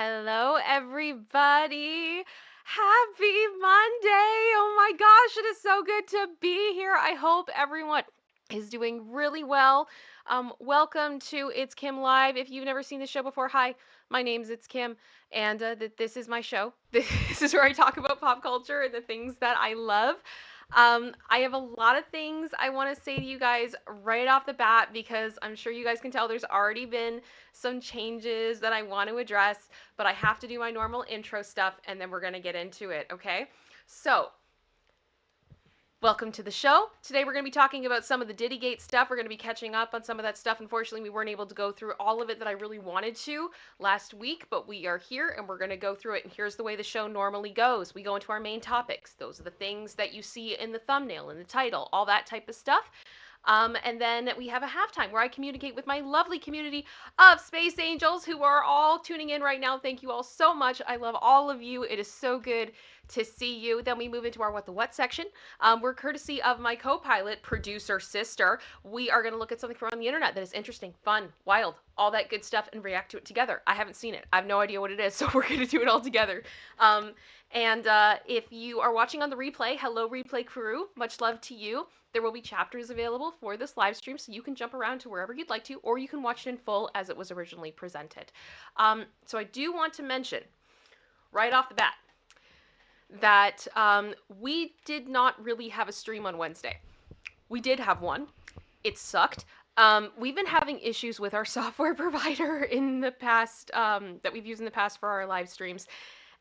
Hello, everybody. Happy Monday. Oh my gosh, it is so good to be here. I hope everyone is doing really well. Welcome to ItsKim Live. If you've never seen the show before, hi, my name's ItsKim, and this is my show. This is where I talk about pop culture and the things that I love. I have a lot of things I want to say to you guys right off the bat because I'm sure you guys can tell there's already been some changes that I want to address, but I have to do my normal intro stuff and then we're going to get into it, okay? So, welcome to the show. Today we're going to be talking about some of the diddygate stuff. We're going to be catching up on some of that stuff. Unfortunately, we weren't able to go through all of it that I really wanted to last week, but we are here and we're going to go through it. And here's the way the show normally goes. We go into our main topics. Those are the things that you see in the thumbnail, in the title, all that type of stuff. And then we have a halftime where I communicate with my lovely community of space angels who are all tuning in right now. Thank you all so much. I love all of you. It is so good to see you. Then we move into our What the What section. We're courtesy of my co-pilot, producer, sister. We are going to look at something from on the internet that is interesting, fun, wild, all that good stuff, and react to it together. I haven't seen it. I have no idea what it is, so we're going to do it all together. And if you are watching on the replay, hello replay crew, much love to you. There will be chapters available for this live stream, so you can jump around to wherever you'd like to, or you can watch it in full as it was originally presented. So I do want to mention, right off the bat, that we did not really have a stream on Wednesday. We did have one. It sucked. We've been having issues with our software provider in the past, that we've used in the past for our live streams,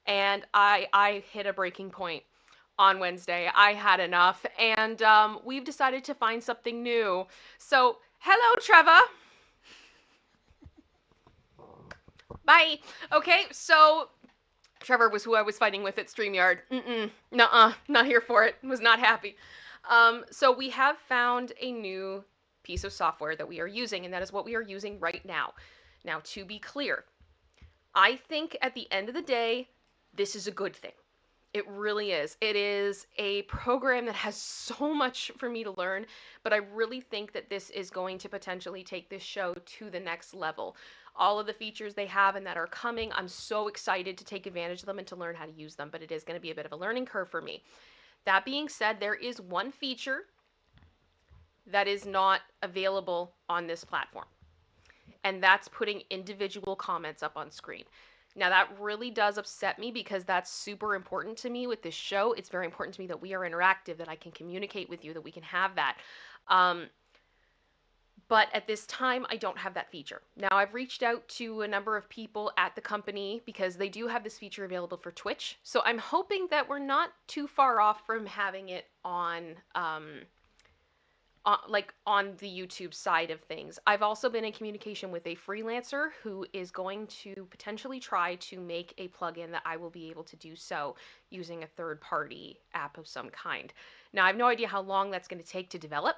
and I hit a breaking point on Wednesday. I had enough, and we've decided to find something new. So, hello, Trevor. Bye. Okay, so Trevor was who I was fighting with at StreamYard. Nuh-uh, not here for it. Was not happy. So we have found a new piece of software that we are using, and that is what we are using right now. Now, to be clear, I think at the end of the day, this is a good thing. It really is. It is a program that has so much for me to learn, but I really think that this is going to potentially take this show to the next level. All of the features they have and that are coming, I'm so excited to take advantage of them and to learn how to use them, but it is going to be a bit of a learning curve for me. That being said, there is one feature that is not available on this platform, and that's putting individual comments up on screen. Now, that really does upset me because that's super important to me with this show. It's very important to me that we are interactive, that I can communicate with you, that we can have that. But at this time, I don't have that feature. Now, I've reached out to a number of people at the company because they do have this feature available for Twitch. So I'm hoping that we're not too far off from having it on the YouTube side of things. I've also been in communication with a freelancer who is going to potentially try to make a plugin that I will be able to do so using a third-party app of some kind. Now, I have no idea how long that's going to take to develop,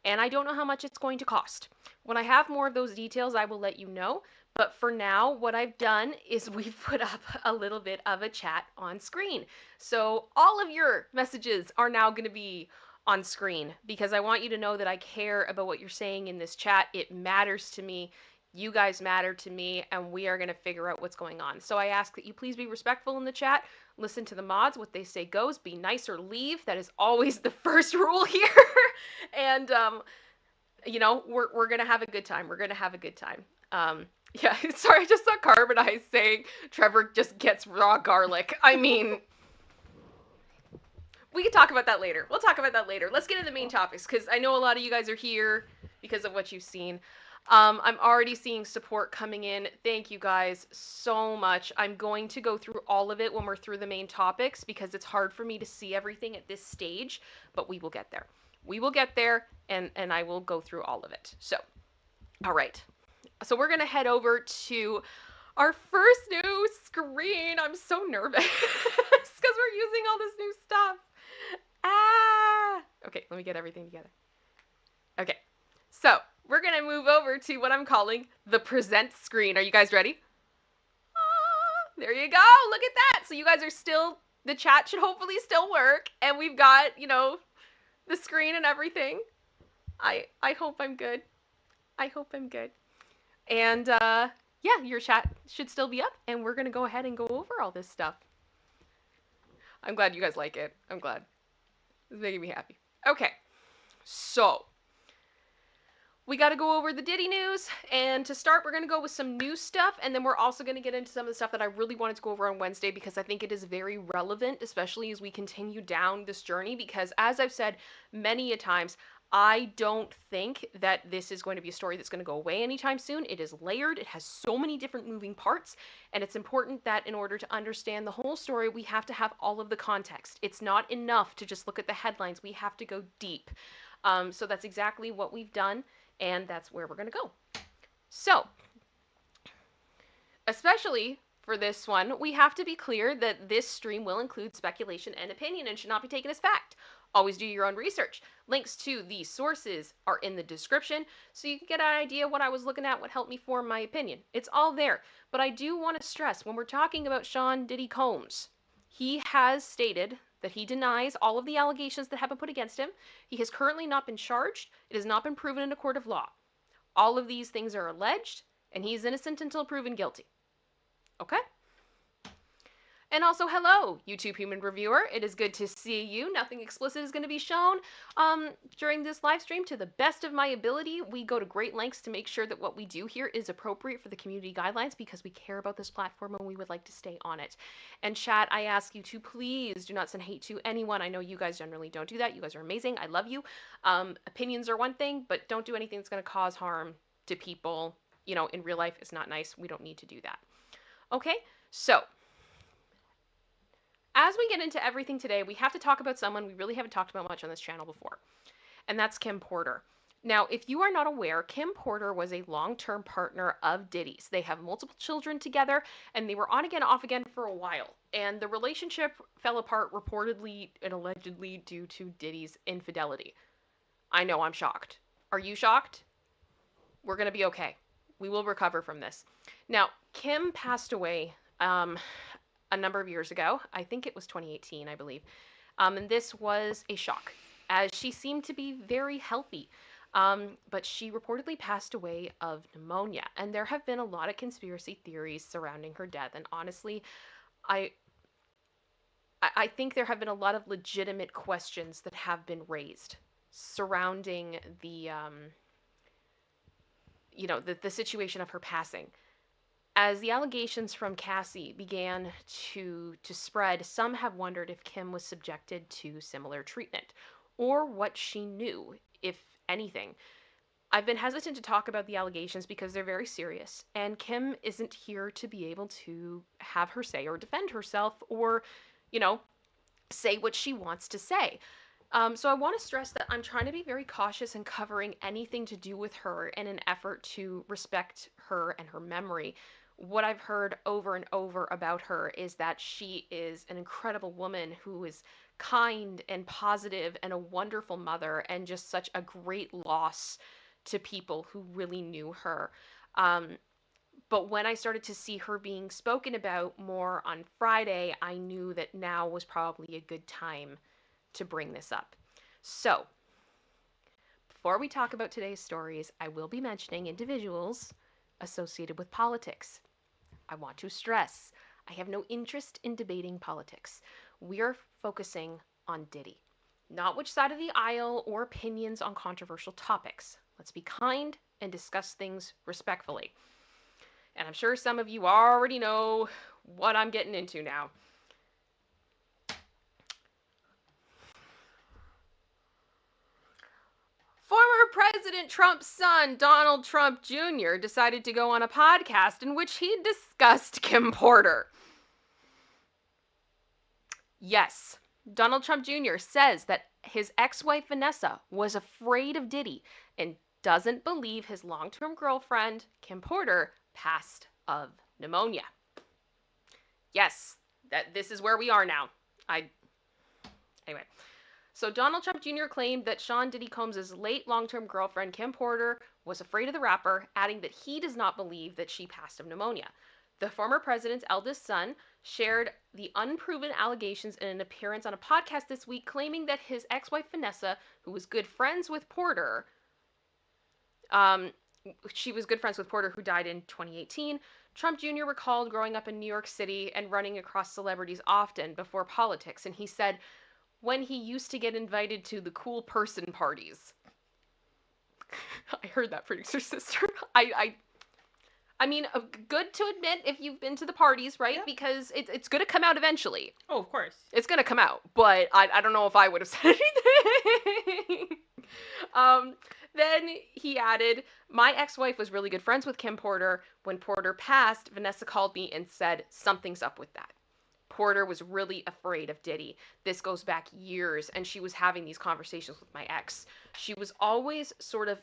and I don't know how much it's going to cost. When I have more of those details, I will let you know. But for now, what I've done is we've put up a little bit of a chat on screen. So all of your messages are now going to be on screen because I want you to know that I care about what you're saying in this chat. It matters to me. You guys matter to me, and we are going to figure out what's going on. So I ask that you please be respectful in the chat. Listen to the mods. What they say goes. Be nice or leave. That is always the first rule here. And, we're going to have a good time. We're going to have a good time. Yeah, sorry, I just saw Carbonized saying Trevor just gets raw garlic. I mean, we can talk about that later. We'll talk about that later. Let's get into the main topics, because I know a lot of you guys are here because of what you've seen. I'm already seeing support coming in. Thank you guys so much. I'm going to go through all of it when we're through the main topics, because it's hard for me to see everything at this stage, but we will get there. We will get there, and I will go through all of it. So, all right. So we're going to head over to our first new screen. I'm so nervous because we're using all this new stuff. Okay, let me get everything together. Okay, so we're going to move over to what I'm calling the present screen. Are you guys ready? There you go. Look at that. So you guys are still, the chat should hopefully still work. And we've got, the screen and everything. I hope I'm good. I hope I'm good. And yeah, your chat should still be up, and we're going to go ahead and go over all this stuff. I'm glad you guys like it. I'm glad. It's making me happy. Okay, so we got to go over the Diddy news, and to start, we're going to go with some new stuff, and then we're also going to get into some of the stuff that I really wanted to go over on Wednesday because I think it is very relevant, especially as we continue down this journey, because as I've said many a times, I don't think that this is going to be a story that's going to go away anytime soon. It is layered, it has so many different moving parts, and it's important that in order to understand the whole story, we have to have all of the context. It's not enough to just look at the headlines, we have to go deep. So that's exactly what we've done, and that's where we're going to go. So, especially for this one, we have to be clear that this stream will include speculation and opinion and should not be taken as fact. Always do your own research. Links to these sources are in the description, so you can get an idea what I was looking at, what helped me form my opinion. It's all there. But I do want to stress, when we're talking about Shyne Diddy Combs, he has stated that he denies all of the allegations that have been put against him. He has currently not been charged. It has not been proven in a court of law. All of these things are alleged, and he's innocent until proven guilty. Okay? And also, hello, YouTube human reviewer. It is good to see you. Nothing explicit is going to be shown during this live stream. To the best of my ability, we go to great lengths to make sure that what we do here is appropriate for the community guidelines because we care about this platform and we would like to stay on it. And chat, I ask you to please do not send hate to anyone. I know you guys generally don't do that. You guys are amazing. I love you. Opinions are one thing, but don't do anything that's going to cause harm to people. You know, in real life, it's not nice. We don't need to do that. Okay, so as we get into everything today, we have to talk about someone we really haven't talked about much on this channel before, and that's Kim Porter. Now, if you are not aware, Kim Porter was a long-term partner of Diddy's. They have multiple children together, and they were on again, off again for a while. And the relationship fell apart reportedly and allegedly due to Diddy's infidelity. I know, I'm shocked. Are you shocked? We're going to be okay. We will recover from this. Now, Kim passed away a number of years ago. I think it was 2018, I believe. And this was a shock, as she seemed to be very healthy. But she reportedly passed away of pneumonia. And there have been a lot of conspiracy theories surrounding her death. And honestly, I think there have been a lot of legitimate questions that have been raised surrounding the, the situation of her passing. As the allegations from Cassie began to spread, some have wondered if Kim was subjected to similar treatment, or what she knew, if anything. I've been hesitant to talk about the allegations because they're very serious, and Kim isn't here to be able to have her say or defend herself or, say what she wants to say. So I want to stress that I'm trying to be very cautious in covering anything to do with her in an effort to respect her and her memory. What I've heard over and over about her is that she is an incredible woman who is kind and positive and a wonderful mother and just such a great loss to people who really knew her. But when I started to see her being spoken about more on Friday, I knew that now was probably a good time to bring this up. So, before we talk about today's stories, I will be mentioning individuals associated with politics. I want to stress, I have no interest in debating politics. We are focusing on Diddy, not which side of the aisle or opinions on controversial topics. Let's be kind and discuss things respectfully. And I'm sure some of you already know what I'm getting into now. Former President Trump's son, Donald Trump Jr., decided to go on a podcast in which he discussed Kim Porter. Yes, Donald Trump Jr. says that his ex-wife Vanessa was afraid of Diddy and doesn't believe his long-term girlfriend, Kim Porter, passed of pneumonia. Yes, this is where we are now. Anyway. So Donald Trump Jr. claimed that Shyne Diddy Combs' late long-term girlfriend, Kim Porter, was afraid of the rapper, adding that he does not believe that she passed of pneumonia. The former president's eldest son shared the unproven allegations in an appearance on a podcast this week, claiming that his ex-wife Vanessa, who was good friends with Porter, she was good friends with Porter, who died in 2018. Trump Jr. recalled growing up in New York City and running across celebrities often before politics, and he said when he used to get invited to the cool person parties. I heard that, producer sister. I mean, good to admit if you've been to the parties, right? Yeah. Because it's going to come out eventually. Oh, of course. It's going to come out, but I don't know if I would have said anything. Then he added, my ex-wife was really good friends with Kim Porter. When Porter passed, Vanessa called me and said, something's up with that. Porter was really afraid of Diddy. This goes back years, and she was having these conversations with my ex. She was always sort of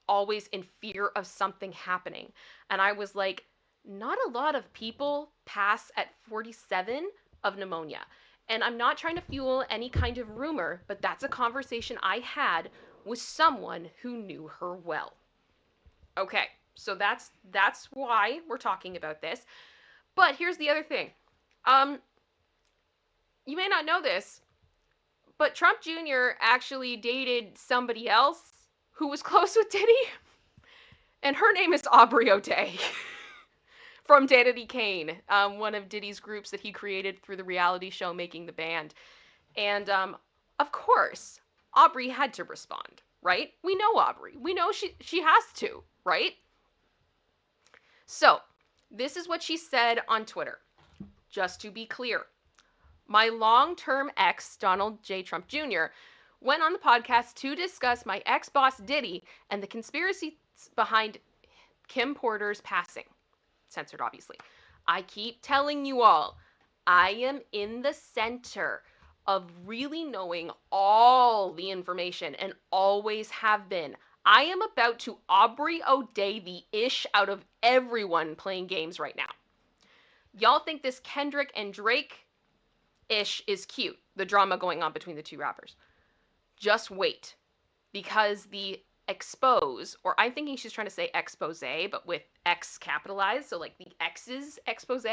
always in fear of something happening. And I was like, not a lot of people pass at 47 of pneumonia. And I'm not trying to fuel any kind of rumor, but that's a conversation I had with someone who knew her well. Okay, so that's why we're talking about this. But here's the other thing. You may not know this, but Trump Jr. actually dated somebody else who was close with Diddy. And her name is Aubrey O'Day from Diddy Kane, one of Diddy's groups that he created through the reality show Making the Band. And of course, Aubrey had to respond, right? We know Aubrey. We know she has to, right? So, this is what she said on Twitter. Just to be clear, my long-term ex, Donald J. Trump Jr., went on the podcast to discuss my ex-boss Diddy and the conspiracies behind Kim Porter's passing. Censored, obviously. I keep telling you all, I am in the center of really knowing all the information and always have been. I am about to Aubrey O'Day the ish out of everyone playing games right now. Y'all think this Kendrick and Drake ish is cute, the drama going on between the two rappers. Just wait, because the expose, or I'm thinking she's trying to say expose, but with X capitalized, so like the X's expose.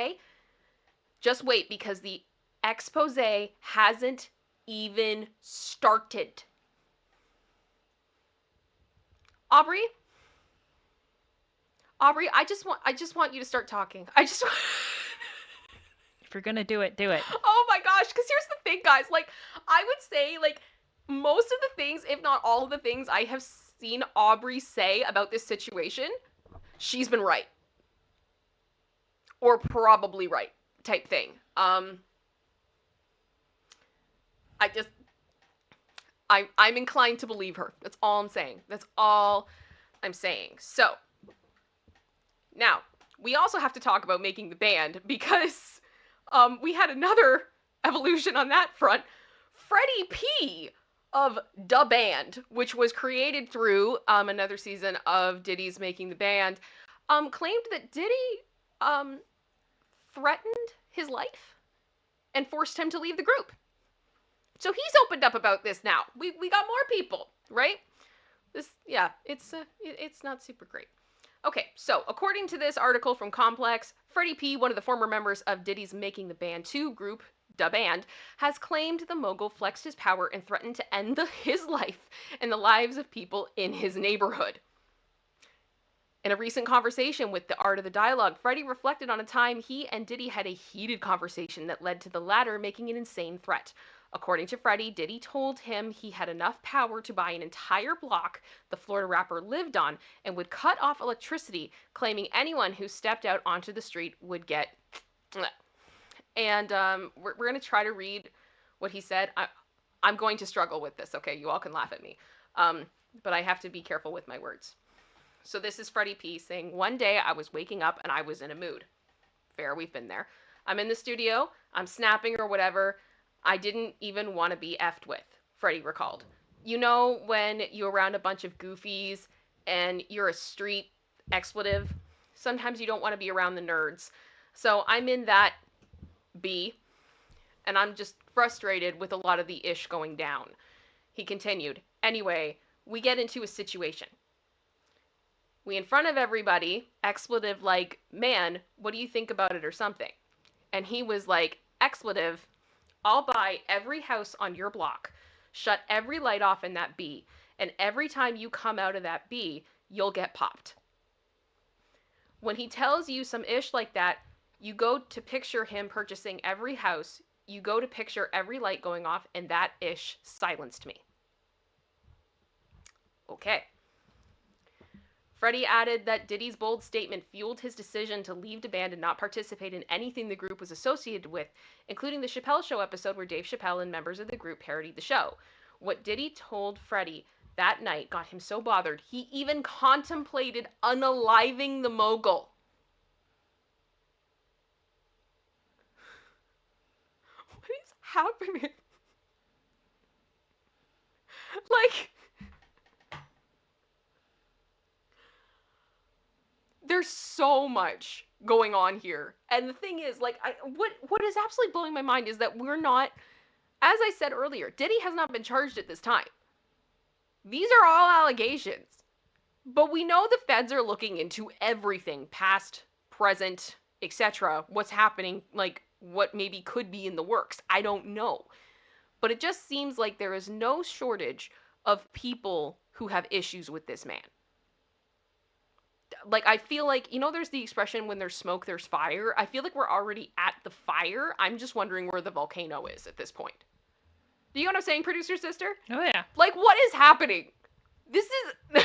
Just wait, because the expose hasn't even started. Aubrey, I just want you to start talking. If you're gonna do it, do it. Oh my gosh, because here's the thing, guys. Like, I would say, like, most of the things, if not all of the things I have seen Aubrey say about this situation, she's been right. Or probably right, type thing. I'm inclined to believe her. That's all I'm saying. That's all I'm saying. So, now, we also have to talk about Making the Band, because we had another evolution on that front. Freddy P of Da Band, which was created through another season of Diddy's Making the Band, claimed that Diddy threatened his life and forced him to leave the group. So he's opened up about this now. We got more people, right? This, yeah, it's not super great. Okay, so according to this article from Complex, Freddy P, one of the former members of Diddy's Making the Band 2 group, Da Band, has claimed the mogul flexed his power and threatened to end his life and the lives of people in his neighborhood. In a recent conversation with The Art of the Dialogue, Freddy reflected on a time he and Diddy had a heated conversation that led to the latter making an insane threat. According to Freddy, Diddy told him he had enough power to buy an entire block the Florida rapper lived on and would cut off electricity, claiming anyone who stepped out onto the street would get... And we're going to try to read what he said. I'm going to struggle with this, okay? You all can laugh at me. But I have to be careful with my words. So this is Freddy P saying, one day I was waking up and I was in a mood. Fair, we've been there. I'm in the studio, I'm snapping or whatever. I didn't even want to be effed with, Freddy recalled. You know when you're around a bunch of goofies and you're a street expletive? Sometimes you don't want to be around the nerds. So I'm in that B, and I'm just frustrated with a lot of the ish going down. He continued, anyway, we get into a situation. We in front of everybody, expletive like, man, what do you think about it or something? And he was like, expletive, I'll buy every house on your block, shut every light off in that B, And every time you come out of that B, you'll get popped. When he tells you some ish like that, you go to picture him purchasing every house, you go to picture every light going off, and that ish silenced me. Okay. Freddy added that Diddy's bold statement fueled his decision to leave the band and not participate in anything the group was associated with, including the Chappelle Show episode where Dave Chappelle and members of the group parodied the show. What Diddy told Freddy that night got him so bothered, he even contemplated unaliving the mogul. What is happening? Like, there's so much going on here. And the thing is, like, what is absolutely blowing my mind is that we're not, as I said earlier, Diddy has not been charged at this time. These are all allegations. But we know the feds are looking into everything, past, present, etc. What's happening, like, what maybe could be in the works. I don't know. But it just seems like there is no shortage of people who have issues with this man. Like, I feel like, you know, there's the expression, when there's smoke, there's fire. I feel like we're already at the fire. I'm just wondering where the volcano is at this point. Do you know what I'm saying, producer sister? Oh, yeah. Like, what is happening? This is...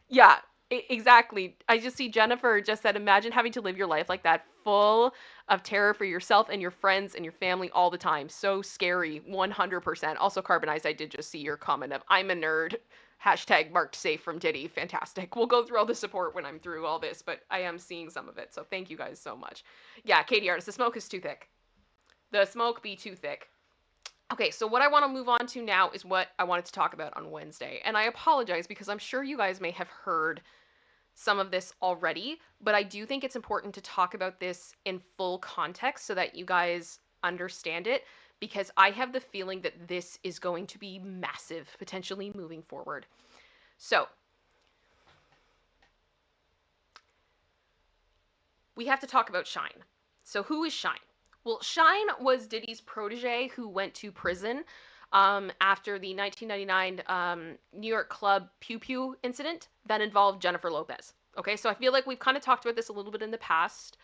Yeah, exactly. I just see Jennifer just said, imagine having to live your life like that, full of terror for yourself and your friends and your family all the time. So scary, 100%. Also, Carbonized, I did just see your comment of, I'm a nerd. Hashtag marked safe from Diddy. Fantastic. We'll go through all the support when I'm through all this, but I am seeing some of it. So thank you guys so much. Yeah, Katie Artist, the smoke is too thick. The smoke be too thick. Okay, so what I want to move on to now is what I wanted to talk about on Wednesday. And I apologize because I'm sure you guys may have heard some of this already, but I do think it's important to talk about this in full context so that you guys understand it, because I have the feeling that this is going to be massive, potentially moving forward. So, we have to talk about Shyne. So who is Shyne? Well, Shyne was Diddy's protege who went to prison after the 1999 New York club Pew Pew incident that involved Jennifer Lopez. Okay, so I feel like we've kind of talked about this a little bit in the past.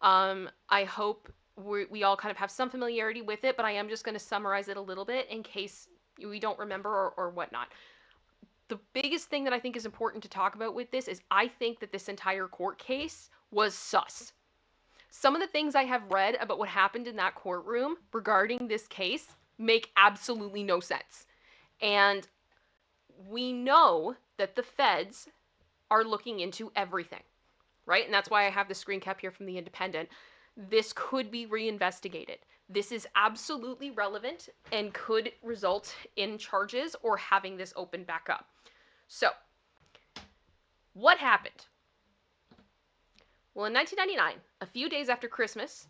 I hope we all kind of have some familiarity with it, but I am just going to summarize it a little bit in case we don't remember or whatnot. The biggest thing that I think is important to talk about with this is I think that this entire court case was sus. Some of the things I have read about what happened in that courtroom regarding this case make absolutely no sense. And we know that the feds are looking into everything, right? And that's why I have the screen cap here from The Independent. This could be reinvestigated. This is absolutely relevant and could result in charges or having this open back up. So, what happened? Well, in 1999, a few days after Christmas,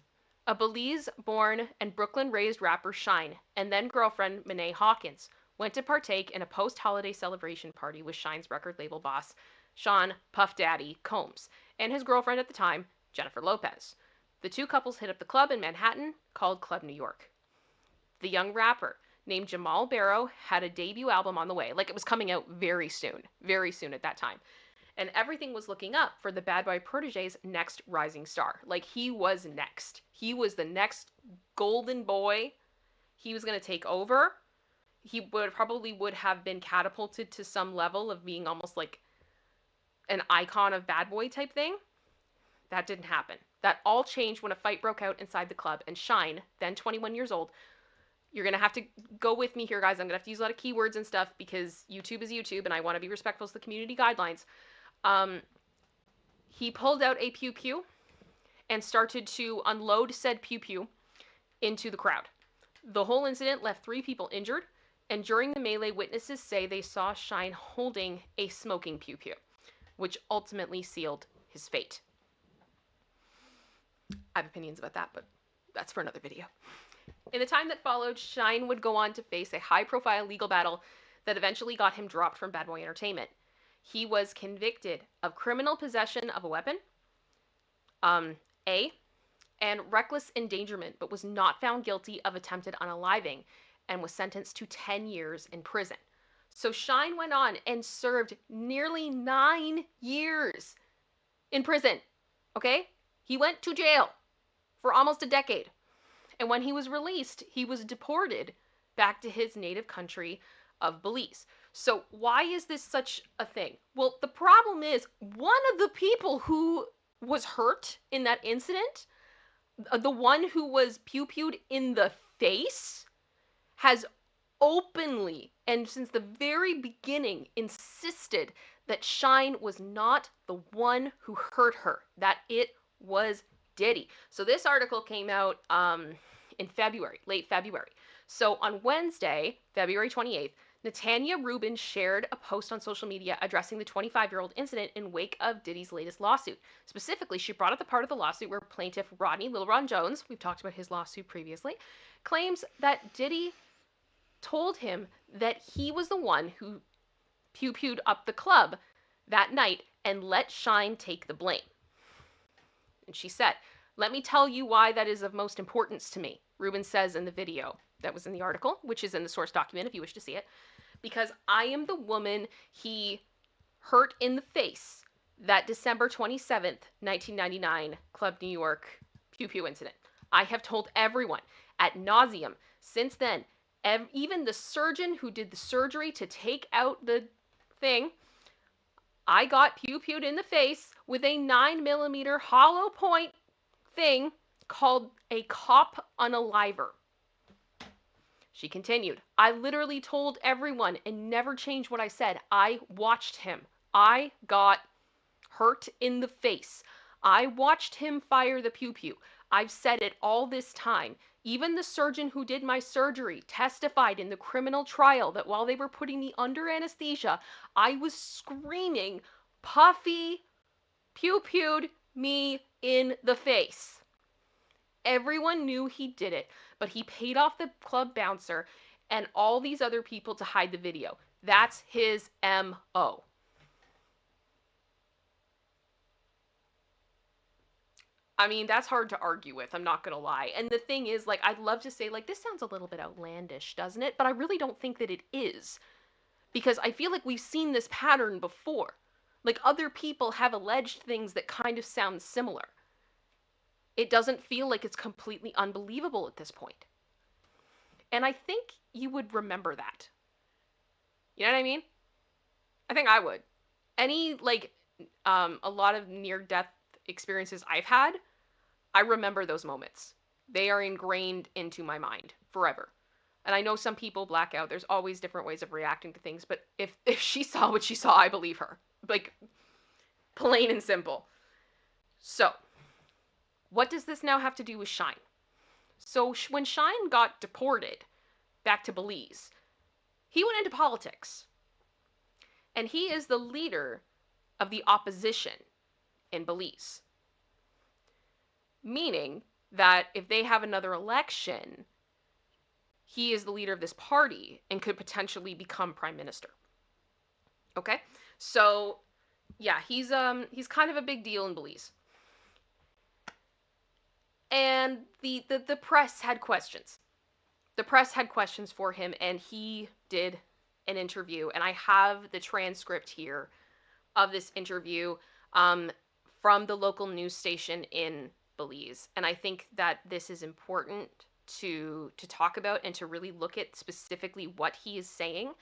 a Belize-born and Brooklyn-raised rapper Shyne and then girlfriend Monet Hawkins went to partake in a post-holiday celebration party with Shyne's record label boss, Sean Puff Daddy Combs, and his girlfriend at the time, Jennifer Lopez. The two couples hit up the club in Manhattan called Club New York. The young rapper, named Jamal Barrow, had a debut album on the way. Like, it was coming out very soon at that time. And everything was looking up for the Bad Boy Protege's next rising star. Like, he was next. He was the next golden boy. He was going to take over. He would have been catapulted to some level of being almost like an icon of bad boy type thing. That didn't happen. That all changed when a fight broke out inside the club, and Shyne, then 21 years old, you're going to have to go with me here, guys. I'm going to have to use a lot of keywords and stuff because YouTube is YouTube, and I want to be respectful to the community guidelines. He pulled out a pew pew and started to unload said pew pew into the crowd. The whole incident left 3 people injured, and during the melee, witnesses say they saw Shyne holding a smoking pew pew, which ultimately sealed his fate. I have opinions about that, but that's for another video. In the time that followed, Shyne would go on to face a high-profile legal battle that eventually got him dropped from Bad Boy Entertainment. He was convicted of criminal possession of a weapon, and reckless endangerment, but was not found guilty of attempted unaliving. and was sentenced to 10 years in prison. So Shyne went on and served nearly 9 years in prison. Okay? He went to jail for almost a decade. And when he was released, he was deported back to his native country of Belize. So why is this such a thing? Well, the problem is one of the people who was hurt in that incident, the one who was pew-pewed in the face, has openly and since the very beginning insisted that Shyne was not the one who hurt her, that it was Diddy. So this article came out in February, late February. So on Wednesday, February 28th, Natanya Rubin shared a post on social media addressing the 25-year-old incident in wake of Diddy's latest lawsuit. Specifically, she brought up the part of the lawsuit where plaintiff Rodney Lil Ron Jones, we've talked about his lawsuit previously, claims that Diddy told him that he was the one who pew-pewed up the club that night and let Shyne take the blame. And she said, "Let me tell you why that is of most importance to me," Rubin says in the video that was in the article, which is in the source document if you wish to see it, "because I am the woman he hurt in the face that December 27th, 1999, Club New York pew-pew incident. I have told everyone ad nauseum since then, even the surgeon who did the surgery to take out the thing, I got pew-pewed in the face with a 9mm hollow point thing called a cop unaliver." She continued, "I literally told everyone and never changed what I said. I watched him. I got hurt in the face. I watched him fire the pew-pew. I've said it all this time. Even the surgeon who did my surgery testified in the criminal trial that while they were putting me under anesthesia, I was screaming, 'Puffy pew-pewed me in the face.' Everyone knew he did it, but he paid off the club bouncer and all these other people to hide the video. That's his MO." I mean, that's hard to argue with, I'm not gonna lie. And the thing is, like, I'd love to say, like, this sounds a little bit outlandish, doesn't it? But I really don't think that it is. Because I feel like we've seen this pattern before. Like, other people have alleged things that kind of sound similar. It doesn't feel like it's completely unbelievable at this point. And I think you would remember that. You know what I mean? I think I would. Any, like, a lot of near-death experiences I've had, I remember those moments. They are ingrained into my mind forever. And I know some people black out. There's always different ways of reacting to things. But if she saw what she saw, I believe her. Like, plain and simple. So, what does this now have to do with Shyne? So, when Shyne got deported back to Belize, he went into politics. And he is the leader of the opposition in Belize. Meaning that if they have another election, he is the leader of this party and could potentially become prime minister. Okay? So, yeah, he's kind of a big deal in Belize. And the press had questions. The press had questions for him, and he did an interview. And I have the transcript here of this interview from the local news station in Belize. And I think that this is important to talk about and to really look at specifically what he is saying,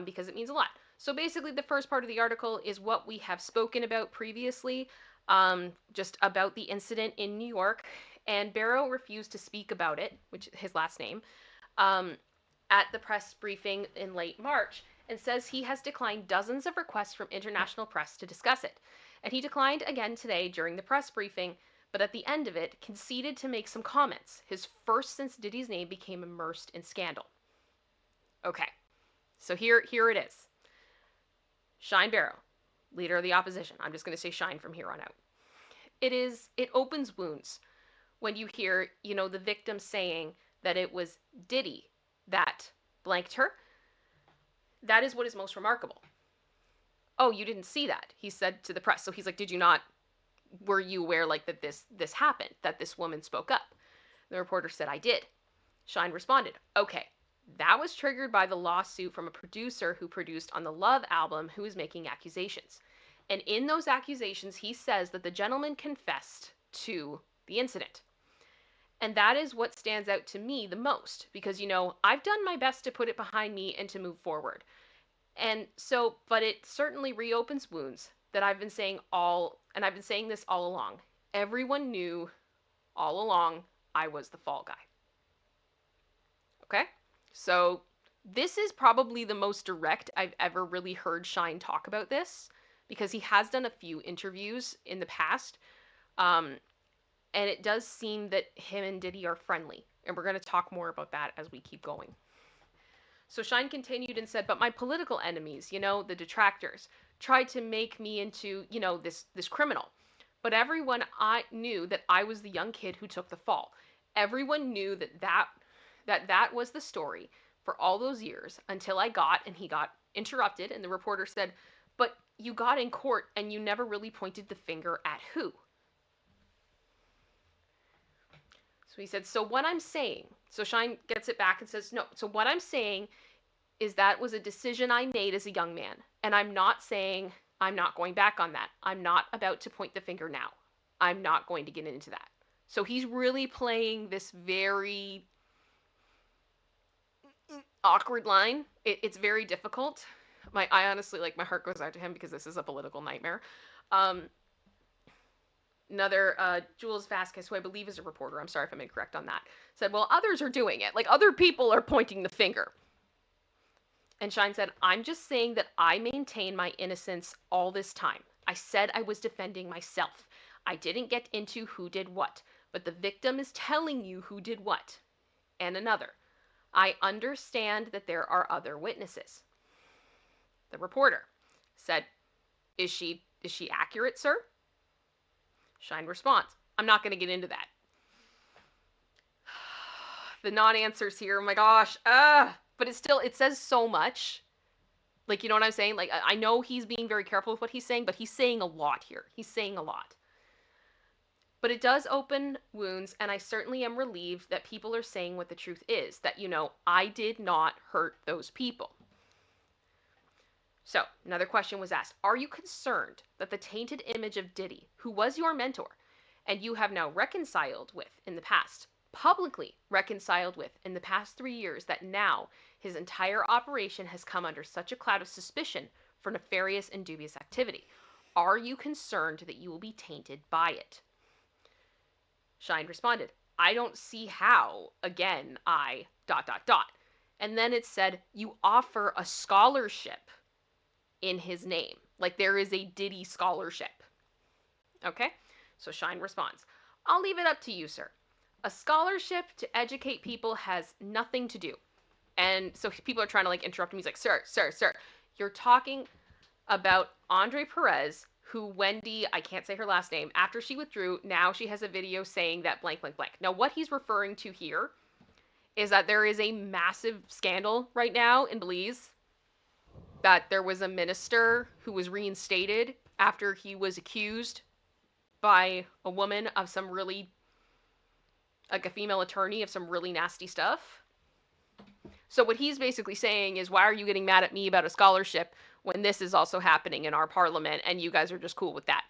because it means a lot. So basically, the first part of the article is what we have spoken about previously, just about the incident in New York. And Barrow refused to speak about it, which is his last name, at the press briefing in late March, and says he has declined dozens of requests from international press to discuss it. And he declined again today during the press briefing, but at the end of it, conceded to make some comments, his first since Diddy's name became immersed in scandal. Okay, so here it is. Shyne Barrow, leader of the opposition. I'm just going to say Shyne from here on out. It opens wounds when you hear, the victim saying that it was Diddy that blanked her. That is what is most remarkable. "Oh, you didn't see that," he said to the press. So he's like, were you aware, like, that this happened, that this woman spoke up? The reporter said, "I did." Shyne responded, "Okay, That was triggered by the lawsuit from a producer who produced on the Love album who was making accusations. And in those accusations, he says that the gentleman confessed to the incident. And that is what stands out to me the most because, I've done my best to put it behind me and to move forward. And so, but it certainly reopens wounds that I've been saying and I've been saying this all along. Everyone knew all along I was the fall guy. Okay? So, this is probably the most direct I've ever really heard Shyne talk about this because he has done a few interviews in the past. And it does seem that him and Diddy are friendly. And we're going to talk more about that as we keep going. So Shyne continued and said, but my political enemies, the detractors, tried to make me into, this criminal. But everyone I knew that I was the young kid who took the fall. Everyone knew that was the story for all those years until he got interrupted, and the reporter said, but you got in court and you never really pointed the finger at who? So he said, so what I'm saying, so Shyne gets it back and says, no, so what I'm saying is that was a decision I made as a young man. And I'm not saying I'm not going back on that. I'm not about to point the finger now. I'm not going to get into that. So he's really playing this very awkward line. It's very difficult. I honestly, my heart goes out to him because this is a political nightmare. Another, Jules Vasquez, who I believe is a reporter, I'm sorry if I'm incorrect on that, said, well, others are doing it. Other people are pointing the finger. And Shyne said, I'm just saying that I maintain my innocence all this time. I said I was defending myself. I didn't get into who did what, but the victim is telling you who did what. And another, I understand that there are other witnesses. The reporter said, is she accurate, sir? Shyne responds, I'm not going to get into that. The non-answers here, oh my gosh, but it says so much. You know what I'm saying? I know he's being very careful with what he's saying, but he's saying a lot here. He's saying a lot. But it does open wounds, and I certainly am relieved that people are saying what the truth is, that, I did not hurt those people. So, another question was asked, are you concerned that the tainted image of Diddy, who was your mentor, and you have now reconciled with in the past, publicly reconciled with in the past 3 years, that now his entire operation has come under such a cloud of suspicion for nefarious and dubious activity? Are you concerned that you will be tainted by it? Shyne responded, I don't see how, again, I ... And then it said, you offer a scholarship in his name. There is a Diddy scholarship. Okay? So Shyne responds, I'll leave it up to you, sir. A scholarship to educate people has nothing to do. And so people are trying to interrupt him. He's like, sir, you're talking about Andre Perez, who Wendy, I can't say her last name, after she withdrew, now she has a video saying that blank, blank, blank. Now, what he's referring to here is that there is a massive scandal right now in Belize, that there was a minister who was reinstated after he was accused by a woman of some really, a female attorney, of some really nasty stuff. So what he's basically saying is, why are you getting mad at me about a scholarship when this is also happening in our parliament and you guys are just cool with that?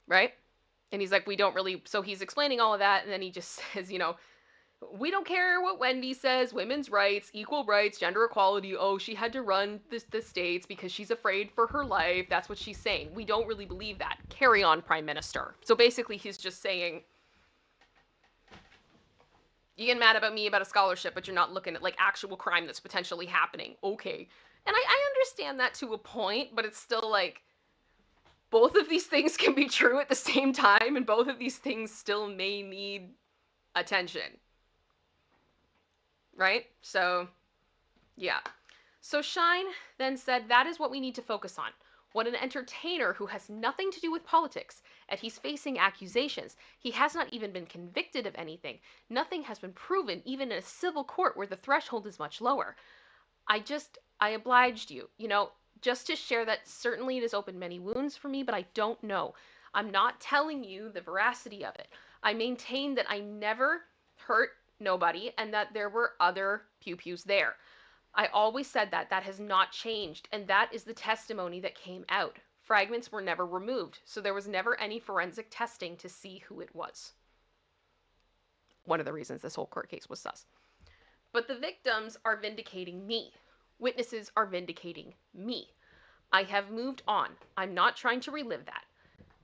Right? And he's like, we don't really, so he's explaining all of that, and then he just says, we don't care what Wendy says, women's rights, equal rights, gender equality, oh, she had to run the states because she's afraid for her life. That's what she's saying. We don't really believe that. Carry on, Prime Minister. So basically he's just saying, you get mad about me about a scholarship, but you're not looking at actual crime that's potentially happening. Okay. And I understand that to a point, but it's still both of these things can be true at the same time, and both of these things still may need attention. Right? So, yeah. So Shyne then said, that is what we need to focus on. What an entertainer who has nothing to do with politics, and he's facing accusations. He has not even been convicted of anything. Nothing has been proven, even in a civil court where the threshold is much lower. I obliged you, just to share that certainly it has opened many wounds for me, but I don't know. I'm not telling you the veracity of it. I maintain that I never hurt nobody, and that there were other pew-pews there. I always said that. That has not changed, and that is the testimony that came out. Fragments were never removed, so there was never any forensic testing to see who it was. One of the reasons this whole court case was sus. But the victims are vindicating me. Witnesses are vindicating me. I have moved on. I'm not trying to relive that.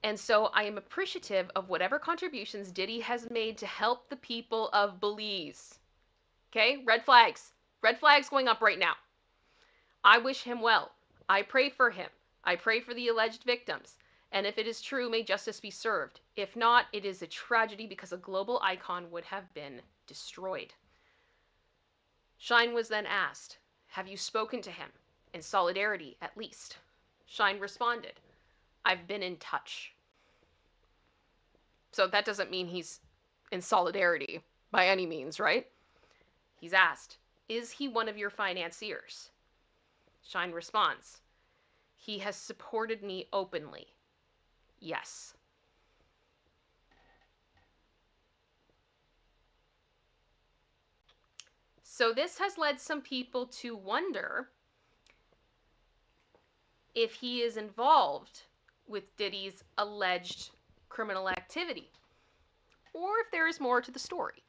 And so I am appreciative of whatever contributions Diddy has made to help the people of Belize. Okay? Red flags. Red flags going up right now. I wish him well. I pray for him. I pray for the alleged victims. And if it is true, may justice be served. If not, it is a tragedy because a global icon would have been destroyed. Shyne was then asked, have you spoken to him? In solidarity, at least. Shyne responded, I've been in touch. So that doesn't mean he's in solidarity by any means, right? He's asked, is he one of your financiers? Shyne responds, he has supported me openly. Yes. So this has led some people to wonder if he is involved with Diddy's alleged criminal activity, or if there is more to the story.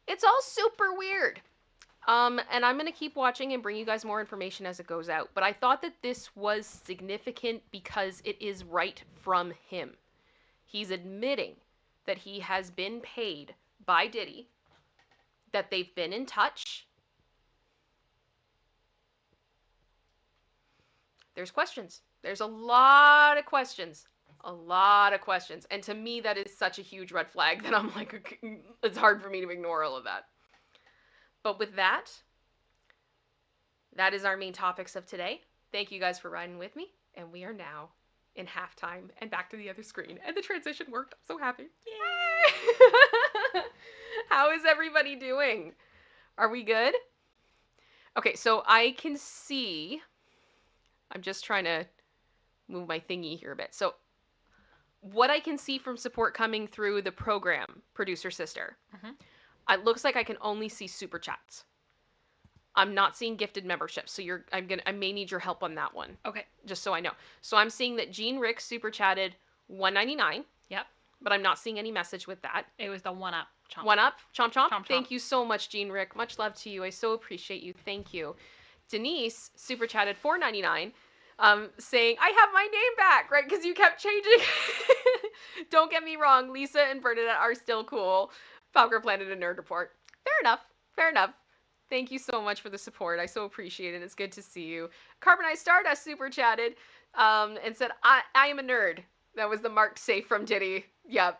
It's all super weird. And I'm going to keep watching and bring you guys more information as it goes out. But I thought that this was significant because it is right from him. He's admitting that he has been paid by Diddy, that they've been in touch. There's questions. There's a lot of questions. A lot of questions. And to me, that is such a huge red flag that I'm like, it's hard for me to ignore all of that. But with that, that is our main topics of today. Thank you guys for riding with me. And we are now in halftime and back to the other screen. And the transition worked. I'm so happy. Yay! How is everybody doing? Are we good? Okay, so I can see, I'm just trying to move my thingy here a bit. So what I can see from support coming through the program, producer sister, it looks like I can only see super chats. I'm not seeing gifted memberships, so I may need your help on that one. Okay. Just so I know. So I'm seeing that Jean Rick super chatted $1.99. Yep. But I'm not seeing any message with that. It was the one up. Chomp. One up? Chomp chomp? Chomp chomp. Thank you so much, Jean Rick. Much love to you. I so appreciate you. Thank you. Denise super chatted $4.99. Saying, I have my name back, right? Because you kept changing. Don't get me wrong. Lisa and Bernadette are still cool. Falcor Planet and Nerd Report. Fair enough. Fair enough. Thank you so much for the support. I so appreciate it. It's good to see you. Carbonized Stardust super chatted and said, I am a nerd. That was the marked safe from Diddy. Yep.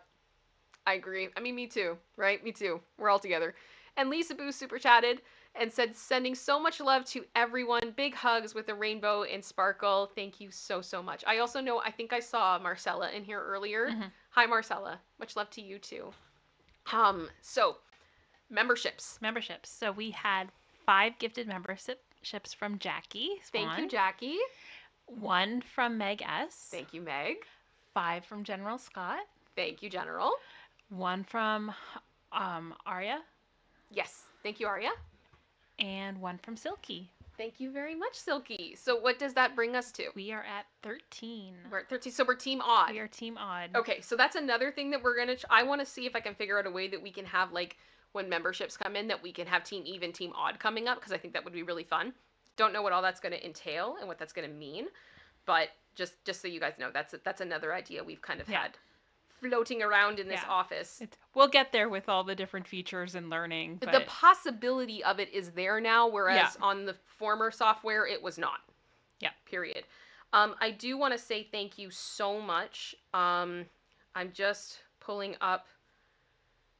I agree. I mean, me too, right? Me too. We're all together. And Lisa Boo super chatted and said, sending so much love to everyone. Big hugs with a rainbow and sparkle. Thank you so, so much. I also know, I think I saw Marcella in here earlier. Hi, Marcella. Much love to you too. So memberships. So we had 5 gifted memberships from Jackie Swan. Thank you, Jackie. 1 from Meg S. Thank you, Meg. 5 from General Scott. Thank you, General. 1 from Arya. Yes. Thank you, Arya. And 1 from Silky. Thank you very much, Silky. So what does that bring us to? We are at 13. We're at 13. So we're Team Odd. We are Team Odd. Okay, so that's another thing that we're going to... I want to see if I can figure out a way that we can have, like, when memberships come in, that we can have Team Even, Team Odd coming up, because I think that would be really fun. Don't know what all that's going to entail and what that's going to mean, but just so you guys know, that's another idea we've kind of had floating around in this office. We'll get there with all the different features and learning. But... The possibility of it is there now, whereas on the former software, it was not. Yeah. Period. I do want to say thank you so much. I'm just pulling up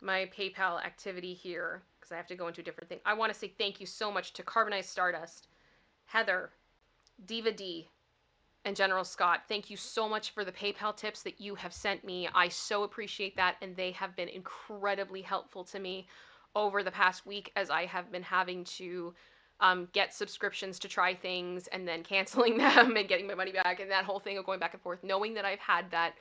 my PayPal activity here because I have to go into a different thing. I want to say thank you so much to Carbonized Stardust, Heather, Diva D, and General Scott. Thank you so much for the PayPal tips that you have sent me. I so appreciate that, and they have been incredibly helpful to me over the past week as I have been having to get subscriptions to try things and then canceling them and getting my money back and that whole thing of going back and forth. Knowing that I've had that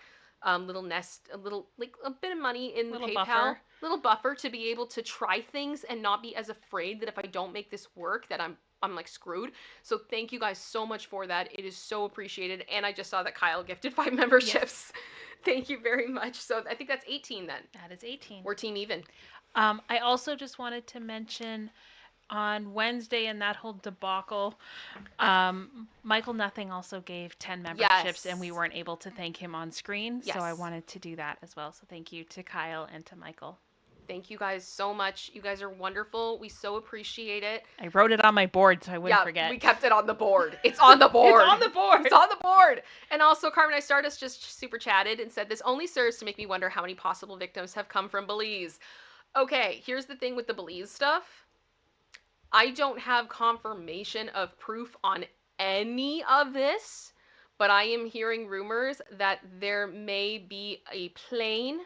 little nest, a little, like a bit of money in the Little PayPal, buffer. little buffer to be able to try things and not be as afraid that if I don't make this work that I'm like screwed. So thank you guys so much for that. It is so appreciated. And I just saw that Kyle gifted 5 memberships. Yes. Thank you very much. So I think that's 18 then. That is 18. We're team even. I also just wanted to mention on Wednesday in that whole debacle, Michael Nothing also gave 10 memberships, Yes. and we weren't able to thank him on screen. Yes. So I wanted to do that as well. So thank you to Kyle and to Michael. Thank you guys so much. You guys are wonderful. We so appreciate it. I wrote it on my board so I wouldn't forget. We kept it on the board. It's on the board. It's on the board. It's on the board. And also, Carmen I Stardust just super chatted and said, this only serves to make me wonder how many possible victims have come from Belize. Okay, here's the thing with the Belize stuff. I don't have confirmation of proof on any of this, but I am hearing rumors that there may be a plane